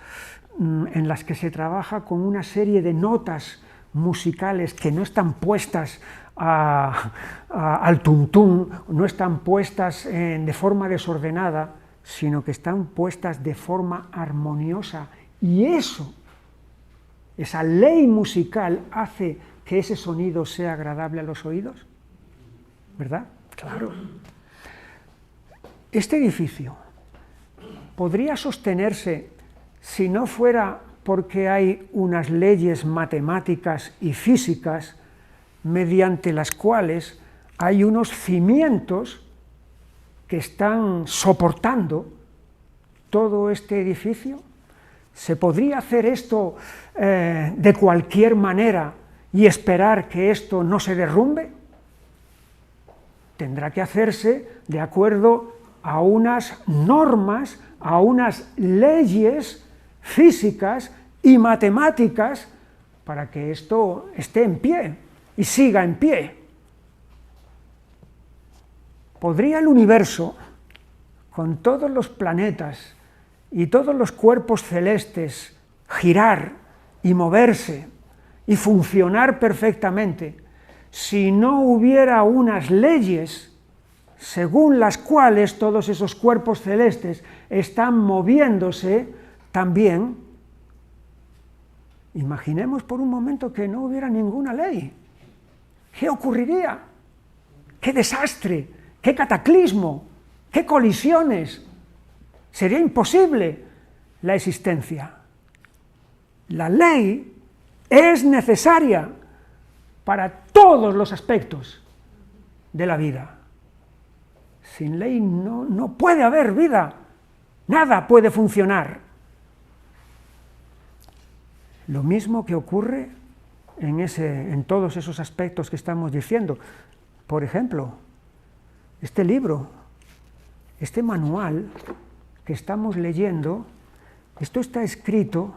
en las que se trabaja con una serie de notas musicales que no están puestas al tuntún, no están puestas de forma desordenada, sino que están puestas de forma armoniosa. Y esa ley musical hace que ese sonido sea agradable a los oídos, ¿verdad? Claro. Este edificio podría sostenerse si no fuera porque hay unas leyes matemáticas y físicas mediante las cuales hay unos cimientos que están soportando todo este edificio. ¿Se podría hacer esto de cualquier manera y esperar que esto no se derrumbe? Tendrá que hacerse de acuerdo a unas normas, a unas leyes físicas y matemáticas para que esto esté en pie y siga en pie. ¿Podría el universo, con todos los planetas y todos los cuerpos celestes, girar y moverse y funcionar perfectamente si no hubiera unas leyes según las cuales todos esos cuerpos celestes están moviéndose también? Imaginemos por un momento que no hubiera ninguna ley. ¿Qué ocurriría? ¡Qué desastre! ¡Qué cataclismo! ¡Qué colisiones! Sería imposible la existencia. La ley es necesaria para todos los aspectos de la vida. Sin ley no puede haber vida, nada puede funcionar. Lo mismo que ocurre en todos esos aspectos que estamos diciendo. Por ejemplo, este libro, este manual que estamos leyendo, esto está escrito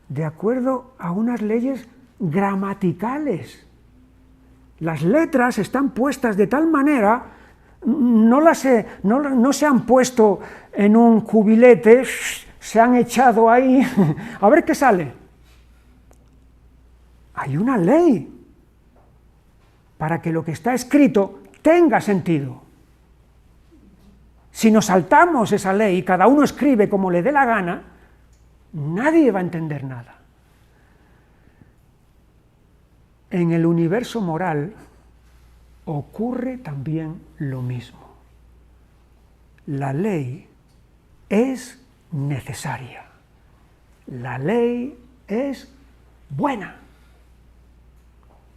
de acuerdo a unas leyes gramaticales. Las letras están puestas de tal manera, no se han puesto en un cubilete, se han echado ahí, a ver qué sale. Hay una ley para que lo que está escrito tenga sentido. Si nos saltamos esa ley y cada uno escribe como le dé la gana, nadie va a entender nada. En el universo moral ocurre también lo mismo. La ley es necesaria. La ley es buena.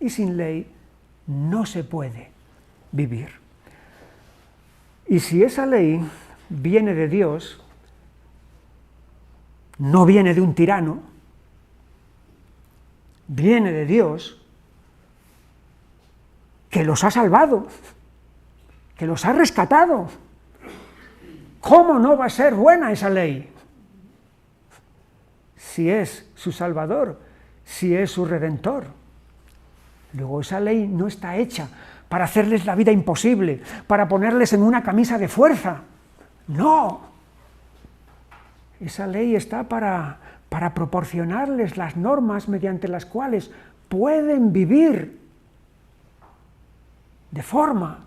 Y sin ley no se puede vivir. Y si esa ley viene de Dios, no viene de un tirano, viene de Dios, que los ha salvado, que los ha rescatado. ¿Cómo no va a ser buena esa ley? Si es su Salvador, si es su Redentor. Luego esa ley no está hecha para hacerles la vida imposible, para ponerles en una camisa de fuerza. No. Esa ley está para proporcionarles las normas mediante las cuales pueden vivir de forma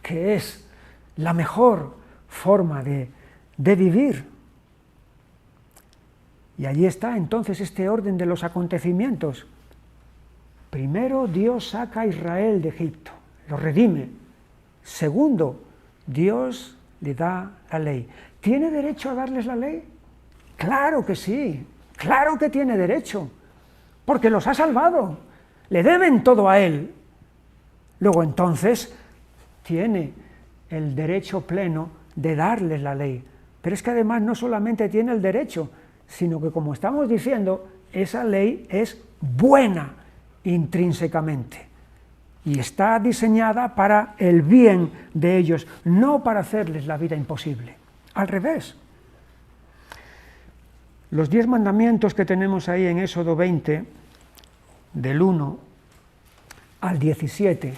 que es la mejor forma de vivir. Y allí está entonces este orden de los acontecimientos. Primero, Dios saca a Israel de Egipto, lo redime. Segundo, Dios le da la ley. ¿Tiene derecho a darles la ley? Claro que sí, claro que tiene derecho, porque los ha salvado, le deben todo a Él. Luego entonces tiene el derecho pleno de darles la ley. Pero es que además no solamente tiene el derecho, sino que, como estamos diciendo, esa ley es buena intrínsecamente y está diseñada para el bien de ellos, no para hacerles la vida imposible. Al revés. Los 10 mandamientos que tenemos ahí en Éxodo 20, del 1 al 17,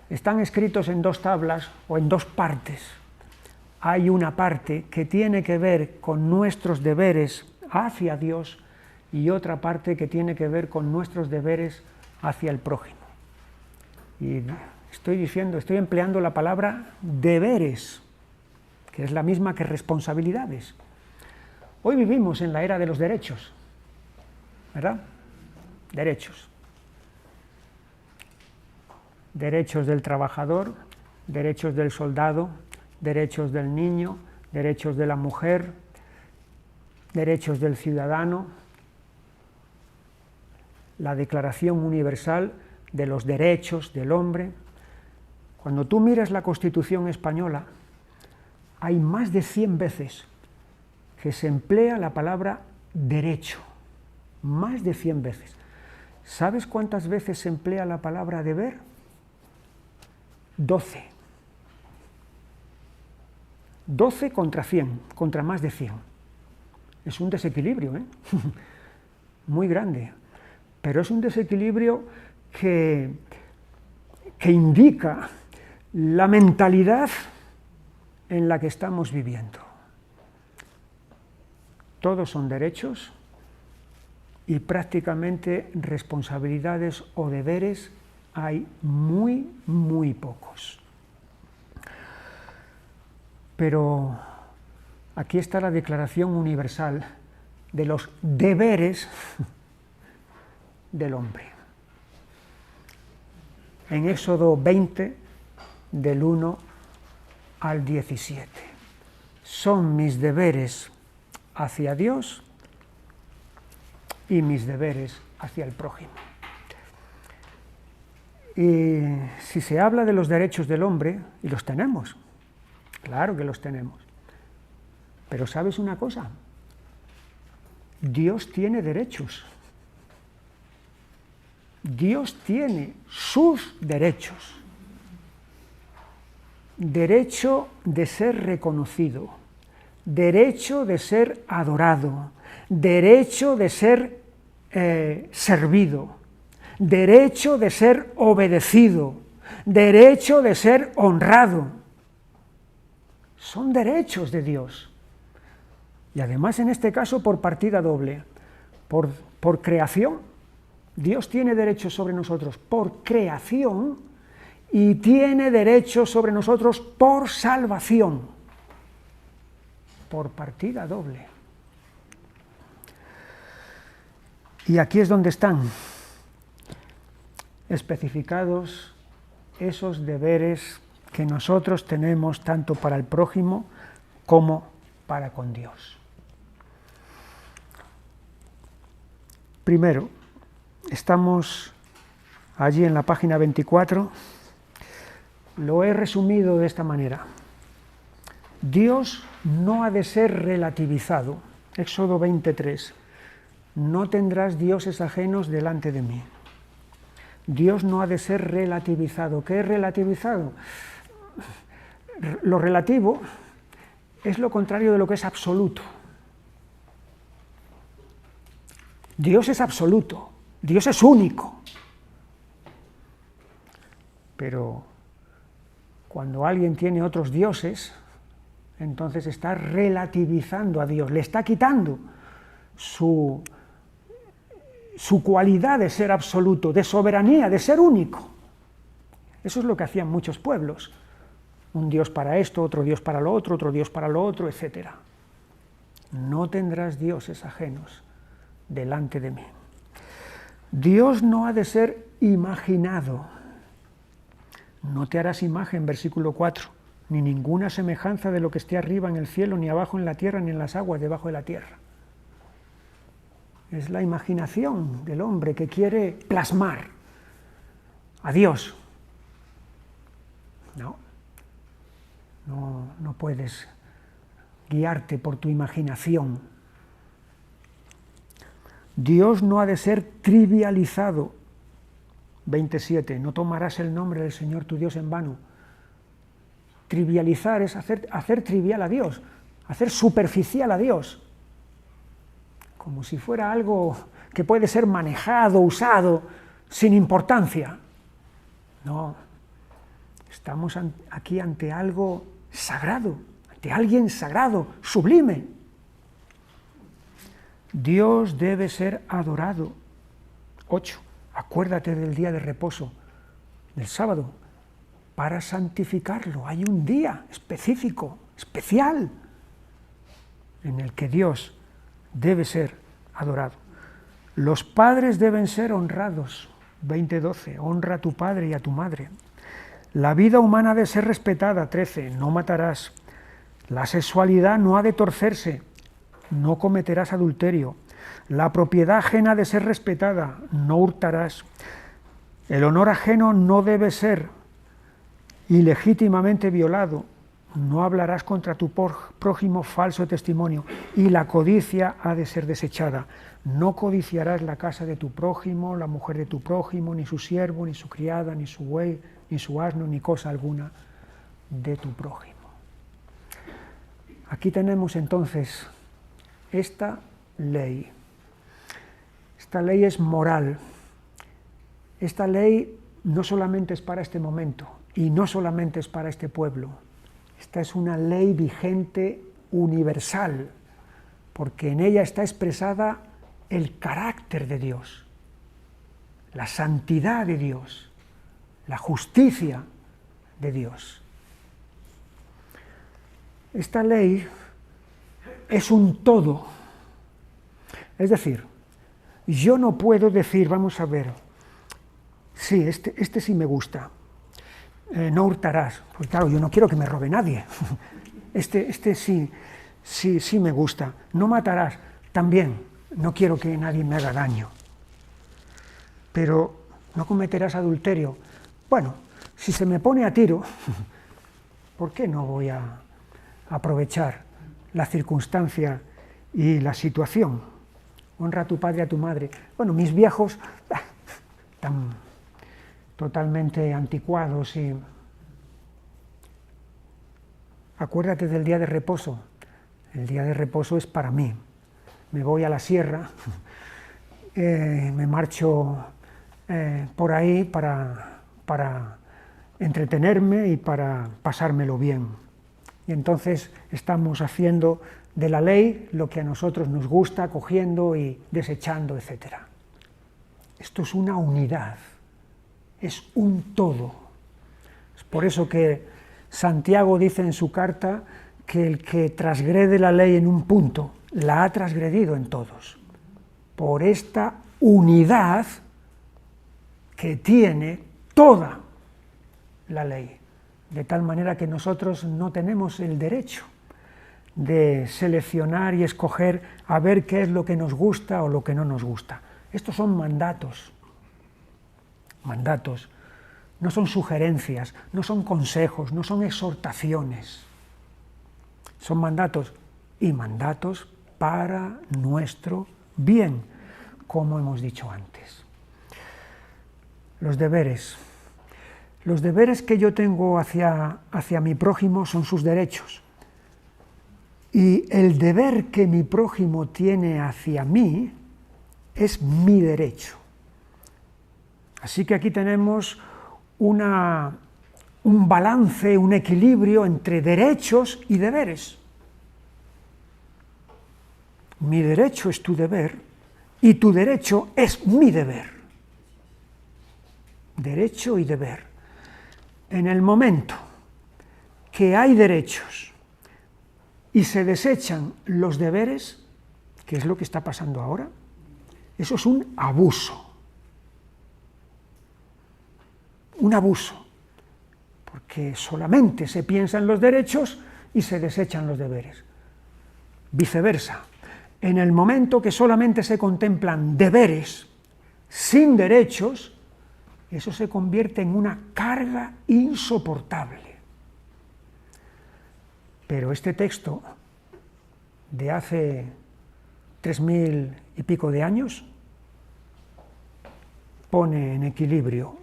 están escritos en 2 tablas o en 2 partes. Hay una parte que tiene que ver con nuestros deberes hacia Dios y otra parte que tiene que ver con nuestros deberes hacia el prójimo. Y estoy empleando la palabra deberes, que es la misma que responsabilidades. Hoy vivimos en la era de los derechos, ¿verdad? Derechos. Derechos del trabajador, derechos del soldado, derechos del niño, derechos de la mujer, derechos del ciudadano, la Declaración Universal de los Derechos del Hombre. Cuando tú miras la Constitución española, hay más de 100 veces que se emplea la palabra derecho, más de 100 veces. ¿Sabes cuántas veces se emplea la palabra deber? 12. 12 contra 100, contra más de 100. Es un desequilibrio, muy grande, pero es un desequilibrio que indica la mentalidad en la que estamos viviendo. Todos son derechos y prácticamente responsabilidades o deberes hay muy, muy pocos. Pero aquí está la Declaración Universal de los deberes del hombre. En Éxodo 20, del 1 al 17. Son mis deberes hacia Dios y mis deberes hacia el prójimo. Y si se habla de los derechos del hombre, y los tenemos, claro que los tenemos, pero ¿sabes una cosa? Dios tiene derechos. Dios tiene sus derechos. Derecho de ser reconocido, derecho de ser adorado, derecho de ser servido, derecho de ser obedecido, derecho de ser honrado. Son derechos de Dios. Y además en este caso por partida doble, por creación. Dios tiene derechos sobre nosotros por creación y tiene derechos sobre nosotros por salvación, por partida doble. Y aquí es donde están especificados esos deberes que nosotros tenemos tanto para el prójimo como para con Dios. Primero, estamos allí en la página 24, lo he resumido de esta manera. Dios no ha de ser relativizado. Éxodo 23. No tendrás dioses ajenos delante de mí. Dios no ha de ser relativizado. ¿Qué es relativizado? Lo relativo es lo contrario de lo que es absoluto. Dios es absoluto, Dios es único. Pero cuando alguien tiene otros dioses, entonces está relativizando a Dios, le está quitando su cualidad de ser absoluto, de soberanía, de ser único. Eso es lo que hacían muchos pueblos. Un Dios para esto, otro Dios para lo otro otro, etc. No tendrás dioses ajenos delante de mí. Dios no ha de ser imaginado. No te harás imagen, versículo 4, ni ninguna semejanza de lo que esté arriba en el cielo, ni abajo en la tierra, ni en las aguas debajo de la tierra. Es la imaginación del hombre que quiere plasmar a Dios. No puedes guiarte por tu imaginación. Dios no ha de ser trivializado. 27. No tomarás el nombre del Señor tu Dios en vano. Trivializar es hacer trivial a Dios, hacer superficial a Dios. como si fuera algo que puede ser manejado, usado, sin importancia. No, estamos aquí ante algo sagrado, ante alguien sagrado, sublime. Dios debe ser adorado. 8. Acuérdate del día de reposo, del sábado, para santificarlo. Hay un día específico, especial, en el que Dios debe ser adorado. Los padres deben ser honrados. 20:12. Honra a tu padre y a tu madre. La vida humana ha de ser respetada. 13. No matarás. La sexualidad no ha de torcerse. No cometerás adulterio. La propiedad ajena ha de ser respetada. No hurtarás. El honor ajeno no debe ser ilegítimamente violado. No hablarás contra tu prójimo falso testimonio. Y la codicia ha de ser desechada. No codiciarás la casa de tu prójimo, la mujer de tu prójimo, ni su siervo, ni su criada, ni su buey, ni su asno, ni cosa alguna de tu prójimo. Aquí tenemos entonces esta ley. Esta ley es moral. Esta ley no solamente es para este momento y no solamente es para este pueblo. Esta es una ley vigente universal, porque en ella está expresada el carácter de Dios, la santidad de Dios, la justicia de Dios. Esta ley es un todo. Es decir, yo no puedo decir, vamos a ver, sí, este sí me gusta, no hurtarás, pues claro, yo no quiero que me robe nadie. Este sí me gusta, no matarás, también, no quiero que nadie me haga daño. Pero no cometerás adulterio. Bueno, si se me pone a tiro, ¿por qué no voy a aprovechar la circunstancia y la situación? Honra a tu padre y a tu madre. Bueno, mis viejos están totalmente anticuados y acuérdate del día de reposo. El día de reposo es para mí. Me voy a la sierra, me marcho por ahí para entretenerme y para pasármelo bien. Y entonces estamos haciendo de la ley lo que a nosotros nos gusta, cogiendo y desechando, etc. Esto es una unidad, es un todo. Es por eso que Santiago dice en su carta que el que transgrede la ley en un punto, la ha transgredido en todos. Por esta unidad que tiene toda la ley, de tal manera que nosotros no tenemos el derecho de seleccionar y escoger a ver qué es lo que nos gusta o lo que no nos gusta. Estos son mandatos, no son sugerencias, no son consejos, no son exhortaciones, son mandatos y mandatos para nuestro bien, como hemos dicho antes. Los deberes. Los deberes que yo tengo hacia mi prójimo son sus derechos. Y el deber que mi prójimo tiene hacia mí es mi derecho. Así que aquí tenemos un balance, un equilibrio entre derechos y deberes. Mi derecho es tu deber y tu derecho es mi deber. Derecho y deber. En el momento que hay derechos y se desechan los deberes, que es lo que está pasando ahora, eso es un abuso. Un abuso, porque solamente se piensa en los derechos y se desechan los deberes. Viceversa, en el momento que solamente se contemplan deberes sin derechos, eso se convierte en una carga insoportable. Pero este texto de hace 3000 y pico de años pone en equilibrio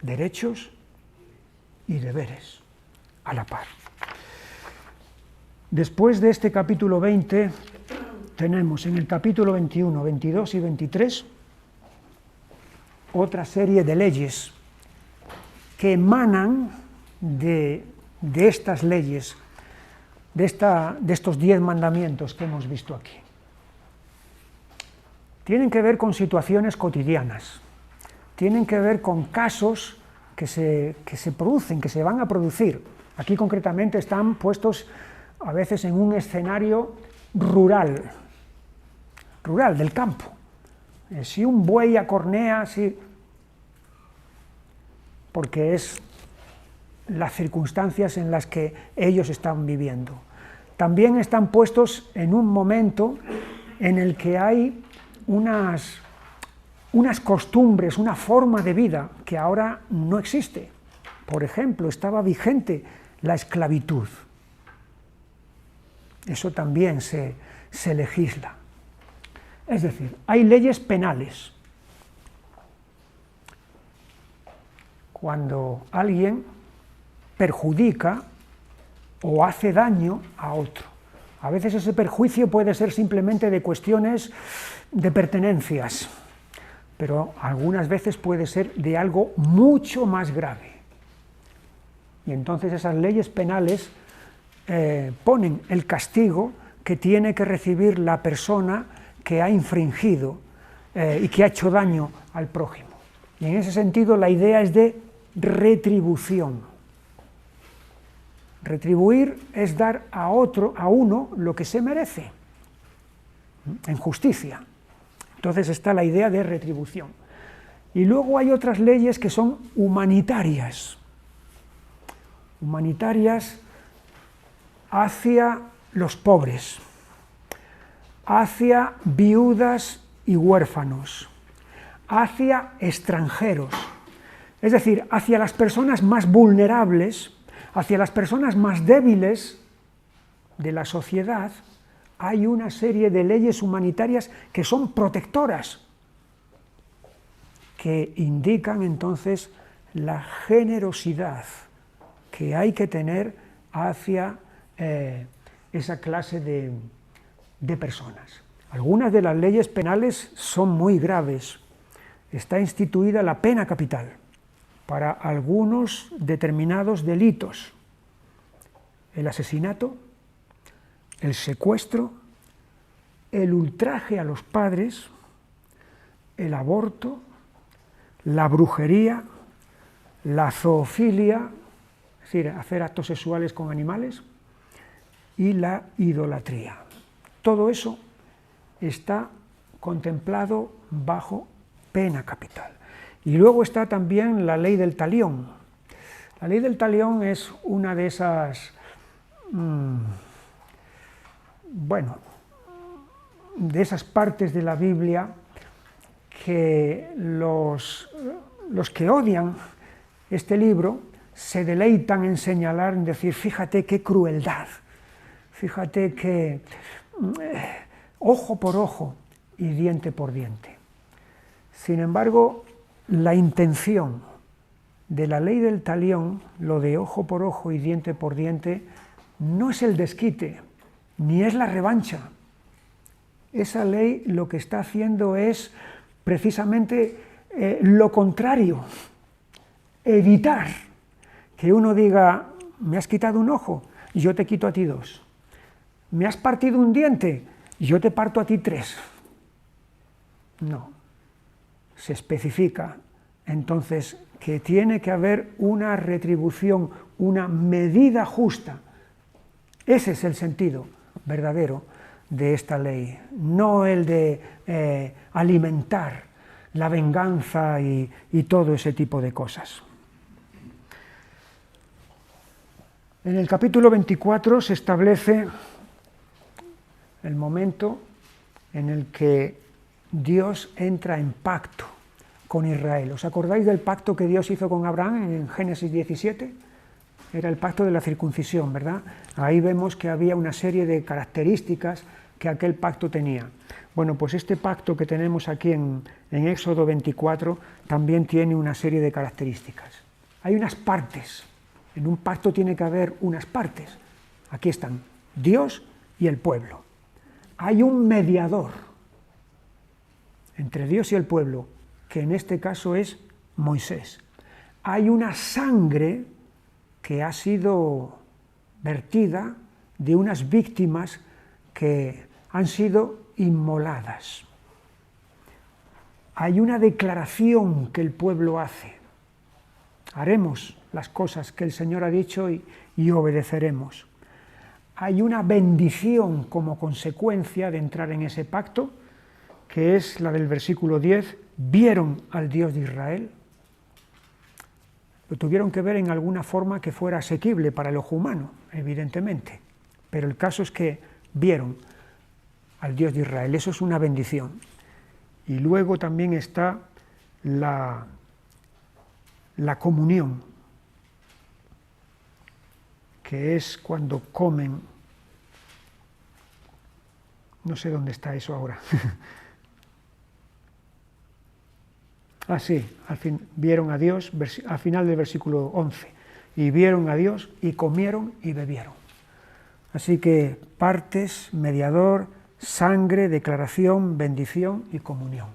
derechos y deberes a la par. Después de este capítulo 20 tenemos en el capítulo 21, 22 y 23 otra serie de leyes que emanan de estas leyes, de estos 10 mandamientos que hemos visto aquí. Tienen que ver con situaciones cotidianas, tienen que ver con casos que se producen, que se van a producir. Aquí concretamente están puestos a veces en un escenario rural del campo. Si un buey acornea, porque es las circunstancias en las que ellos están viviendo. También están puestos en un momento en el que hay unas costumbres, una forma de vida que ahora no existe. Por ejemplo, estaba vigente la esclavitud. Eso también se legisla. Es decir, hay leyes penales. Cuando alguien perjudica o hace daño a otro. A veces ese perjuicio puede ser simplemente de cuestiones de pertenencias, pero algunas veces puede ser de algo mucho más grave. Y entonces esas leyes penales ponen el castigo que tiene que recibir la persona que ha infringido y que ha hecho daño al prójimo. Y en ese sentido la idea es de retribución. Retribuir es dar a uno lo que se merece, en justicia. Entonces está la idea de retribución. Y luego hay otras leyes que son humanitarias. Humanitarias hacia los pobres, hacia viudas y huérfanos, hacia extranjeros, es decir, hacia las personas más vulnerables, hacia las personas más débiles de la sociedad. Hay una serie de leyes humanitarias que son protectoras, que indican entonces la generosidad que hay que tener hacia esa clase de personas. Algunas de las leyes penales son muy graves. Está instituida la pena capital para algunos determinados delitos: el asesinato, el secuestro, el ultraje a los padres, el aborto, la brujería, la zoofilia, es decir, hacer actos sexuales con animales, y la idolatría. Todo eso está contemplado bajo pena capital. Y luego está también la ley del talión. La ley del talión es una de esas, de esas partes de la Biblia que los que odian este libro se deleitan en señalar, en decir, fíjate qué crueldad, fíjate que ojo por ojo y diente por diente. Sin embargo, la intención de la ley del talión, lo de ojo por ojo y diente por diente, no es el desquite, ni es la revancha. Esa ley lo que está haciendo es precisamente lo contrario, evitar que uno diga, me has quitado un ojo, yo te quito a ti 2. Me has partido un diente, yo te parto a ti 3. No, se especifica entonces que tiene que haber una retribución, una medida justa. Ese es el sentido verdadero de esta ley, no el de alimentar la venganza y todo ese tipo de cosas. En el capítulo 24 se establece el momento en el que Dios entra en pacto con Israel. ¿Os acordáis del pacto que Dios hizo con Abraham en Génesis 17? Era el pacto de la circuncisión, ¿verdad? Ahí vemos que había una serie de características que aquel pacto tenía. Bueno, pues este pacto que tenemos aquí en Éxodo 24 también tiene una serie de características. Hay unas partes. En un pacto tiene que haber unas partes. Aquí están, Dios y el pueblo. hay un mediador entre Dios y el pueblo, que en este caso es Moisés. Hay una sangre que ha sido vertida de unas víctimas que han sido inmoladas. Hay una declaración que el pueblo hace. Haremos las cosas que el Señor ha dicho y obedeceremos. Hay una bendición como consecuencia de entrar en ese pacto, que es la del versículo 10, vieron al Dios de Israel. Lo tuvieron que ver en alguna forma que fuera asequible para el ojo humano, evidentemente, pero el caso es que vieron al Dios de Israel, eso es una bendición. Y luego también está la comunión, que es cuando comen, no sé dónde está eso ahora. Sí, al fin vieron a Dios, al final del versículo 11, y vieron a Dios y comieron y bebieron. Así que partes, mediador, sangre, declaración, bendición y comunión.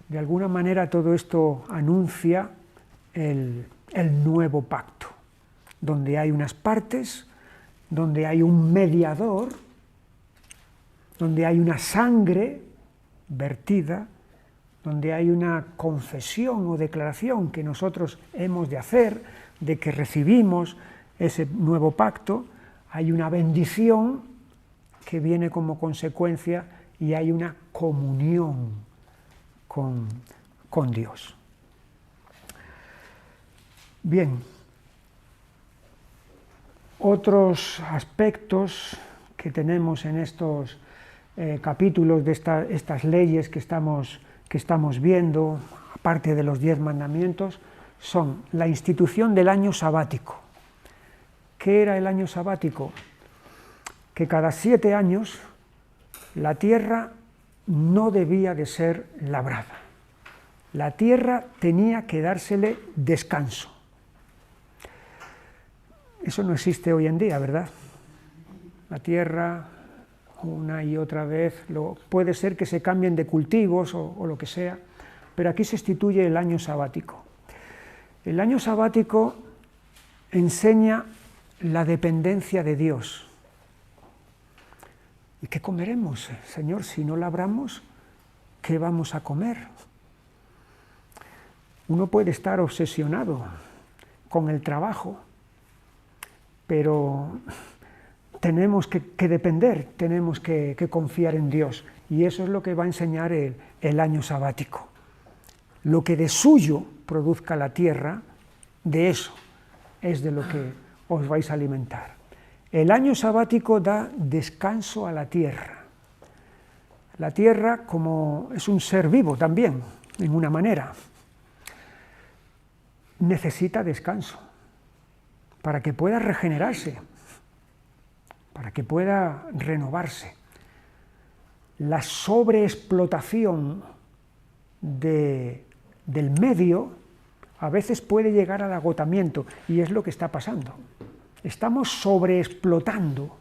De alguna manera todo esto anuncia el nuevo pacto, donde hay unas partes, donde hay un mediador, donde hay una sangre vertida, donde hay una confesión o declaración que nosotros hemos de hacer, de que recibimos ese nuevo pacto, hay una bendición que viene como consecuencia y hay una comunión con Dios. Bien, otros aspectos que tenemos en estos capítulos de estas leyes que estamos viendo, aparte de los 10 mandamientos, son la institución del año sabático. ¿Qué era el año sabático? Que cada 7 años la tierra no debía de ser labrada. La tierra tenía que dársele descanso. Eso no existe hoy en día, ¿verdad? La tierra, una y otra vez, puede ser que se cambien de cultivos o lo que sea, pero aquí se instituye el año sabático. El año sabático enseña la dependencia de Dios. ¿Y qué comeremos, Señor? Si no labramos, ¿qué vamos a comer? Uno puede estar obsesionado con el trabajo, pero tenemos que depender, tenemos que confiar en Dios, y eso es lo que va a enseñar el año sabático. Lo que de suyo produzca la tierra, de eso es de lo que os vais a alimentar. El año sabático da descanso a la tierra. La tierra, como es un ser vivo también, en una manera, necesita descanso para que pueda regenerarse, para que pueda renovarse. La sobreexplotación del medio a veces puede llegar al agotamiento, y es lo que está pasando. Estamos sobreexplotando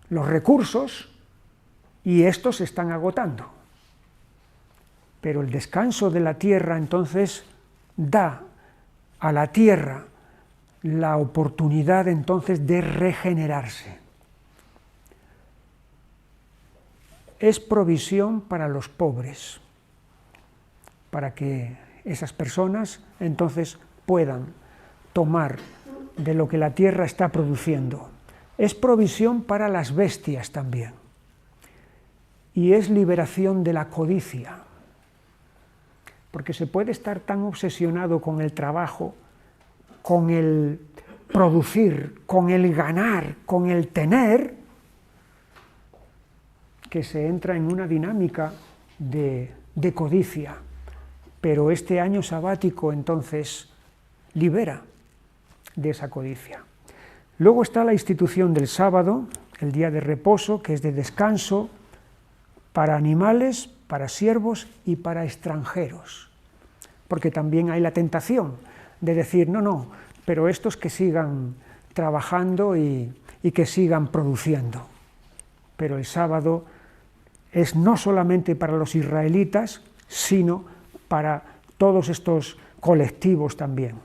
los recursos y estos se están agotando. Pero el descanso de la tierra entonces da a la tierra la oportunidad entonces de regenerarse. Es provisión para los pobres, para que esas personas entonces puedan tomar de lo que la tierra está produciendo. Es provisión para las bestias también. Y es liberación de la codicia. Porque se puede estar tan obsesionado con el trabajo, con el producir, con el ganar, con el tener, que se entra en una dinámica de codicia. Pero este año sabático entonces libera de esa codicia. Luego está la institución del sábado, el día de reposo, que es de descanso para animales, para siervos y para extranjeros. Porque también hay la tentación de decir, no, pero estos que sigan trabajando y que sigan produciendo. pero el sábado es no solamente para los israelitas, sino para todos estos colectivos también.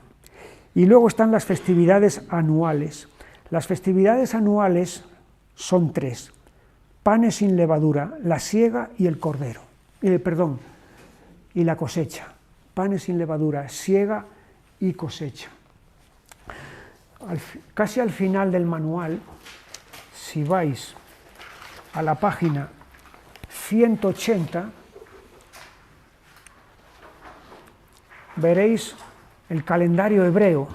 Y luego están las festividades anuales. Las festividades anuales son 3: panes sin levadura, la siega y el cordero. Y la cosecha. Panes sin levadura, siega y cosecha. Casi al final del manual, si vais a la página 180, veréis el calendario hebreo.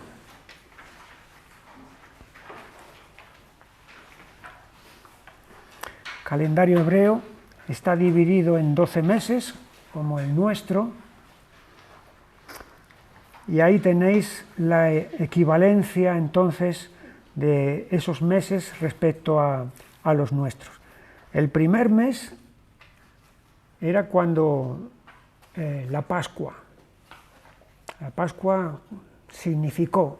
El calendario hebreo está dividido en 12 meses, como el nuestro, y ahí tenéis la equivalencia entonces de esos meses respecto a los nuestros. El primer mes era cuando la Pascua. La Pascua significó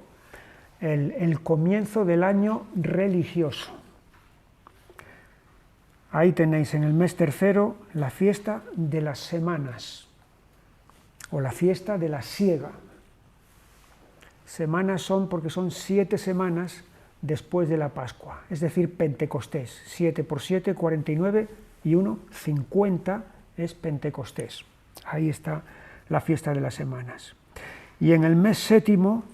el comienzo del año religioso. Ahí tenéis en el mes tercero la fiesta de las semanas, o la fiesta de la siega. Semanas son porque son 7 semanas después de la Pascua, es decir, Pentecostés. 7 por 7, 49, y 1, 50 es Pentecostés. Ahí está la fiesta de las semanas. Y en el mes séptimo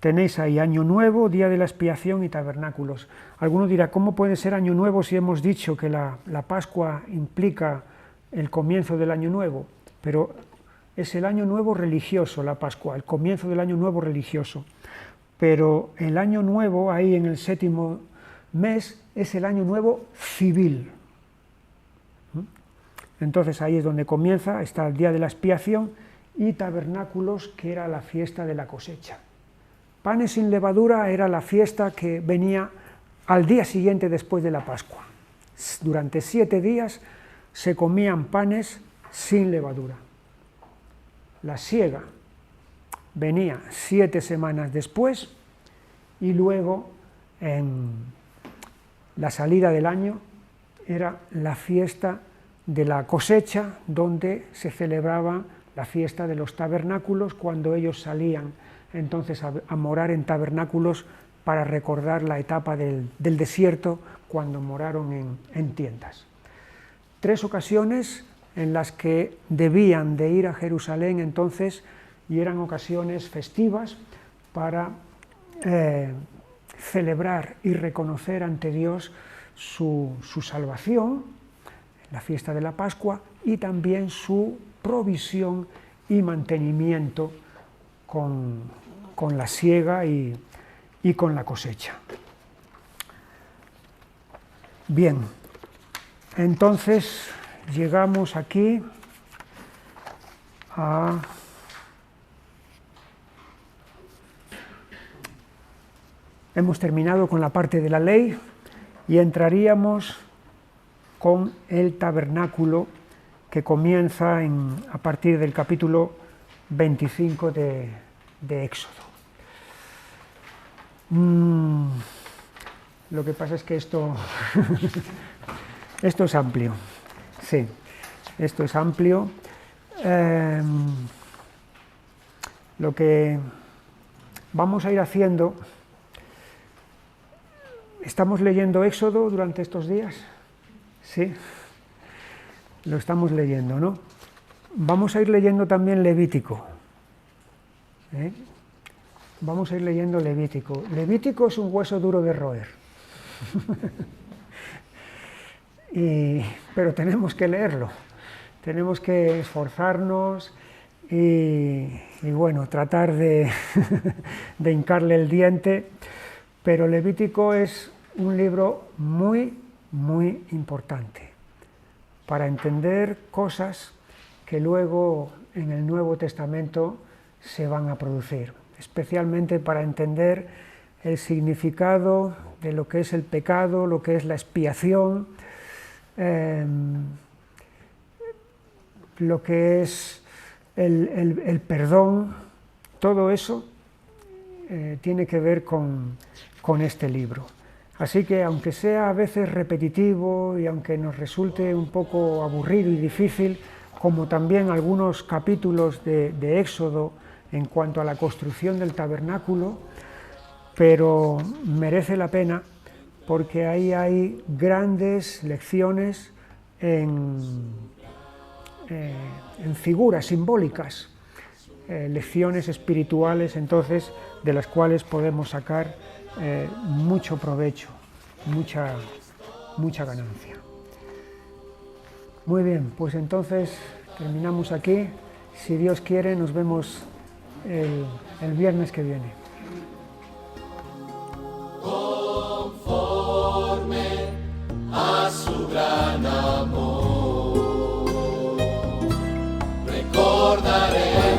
tenéis ahí Año Nuevo, Día de la Expiación y Tabernáculos. Alguno dirá, ¿cómo puede ser Año Nuevo si hemos dicho que la Pascua implica el comienzo del Año Nuevo? Pero es el Año Nuevo religioso, la Pascua, el comienzo del Año Nuevo religioso. Pero el Año Nuevo, ahí en el séptimo mes, es el Año Nuevo civil. Entonces ahí es donde comienza, está el Día de la Expiación y Tabernáculos, que era la fiesta de la cosecha. Panes sin levadura era la fiesta que venía al día siguiente después de la Pascua. Durante 7 días se comían panes sin levadura. La siega venía 7 semanas después, y luego en la salida del año era la fiesta de la cosecha, donde se celebraba la fiesta de los tabernáculos, cuando ellos salían entonces a morar en tabernáculos para recordar la etapa del desierto, cuando moraron en tiendas. 3 ocasiones en las que debían de ir a Jerusalén entonces, y eran ocasiones festivas para celebrar y reconocer ante Dios su salvación, la fiesta de la Pascua, y también su provisión y mantenimiento con la siega y con la cosecha. Bien, entonces llegamos aquí a hemos terminado con la parte de la ley y entraríamos con el tabernáculo, que comienza a partir del capítulo 25 de Éxodo. Lo que pasa es que esto es amplio. Sí, esto es amplio. Lo que vamos a ir haciendo, ¿estamos leyendo Éxodo durante estos días? Sí, lo estamos leyendo, ¿no? Vamos a ir leyendo también Levítico. Vamos a ir leyendo Levítico. Levítico es un hueso duro de roer. Pero tenemos que leerlo, tenemos que esforzarnos y bueno, tratar de hincarle el diente, pero Levítico es un libro muy, muy importante para entender cosas que luego en el Nuevo Testamento se van a producir, especialmente para entender el significado de lo que es el pecado, lo que es la expiación, lo que es el perdón. Todo eso tiene que ver con este libro. Así que aunque sea a veces repetitivo y aunque nos resulte un poco aburrido y difícil, como también algunos capítulos de Éxodo en cuanto a la construcción del tabernáculo, pero merece la pena porque ahí hay grandes lecciones en figuras simbólicas, lecciones espirituales entonces de las cuales podemos sacar mucho provecho, mucha ganancia. Muy bien, pues entonces terminamos aquí. Si Dios quiere, nos vemos el viernes que viene. Conforme a su gran amor, recordaré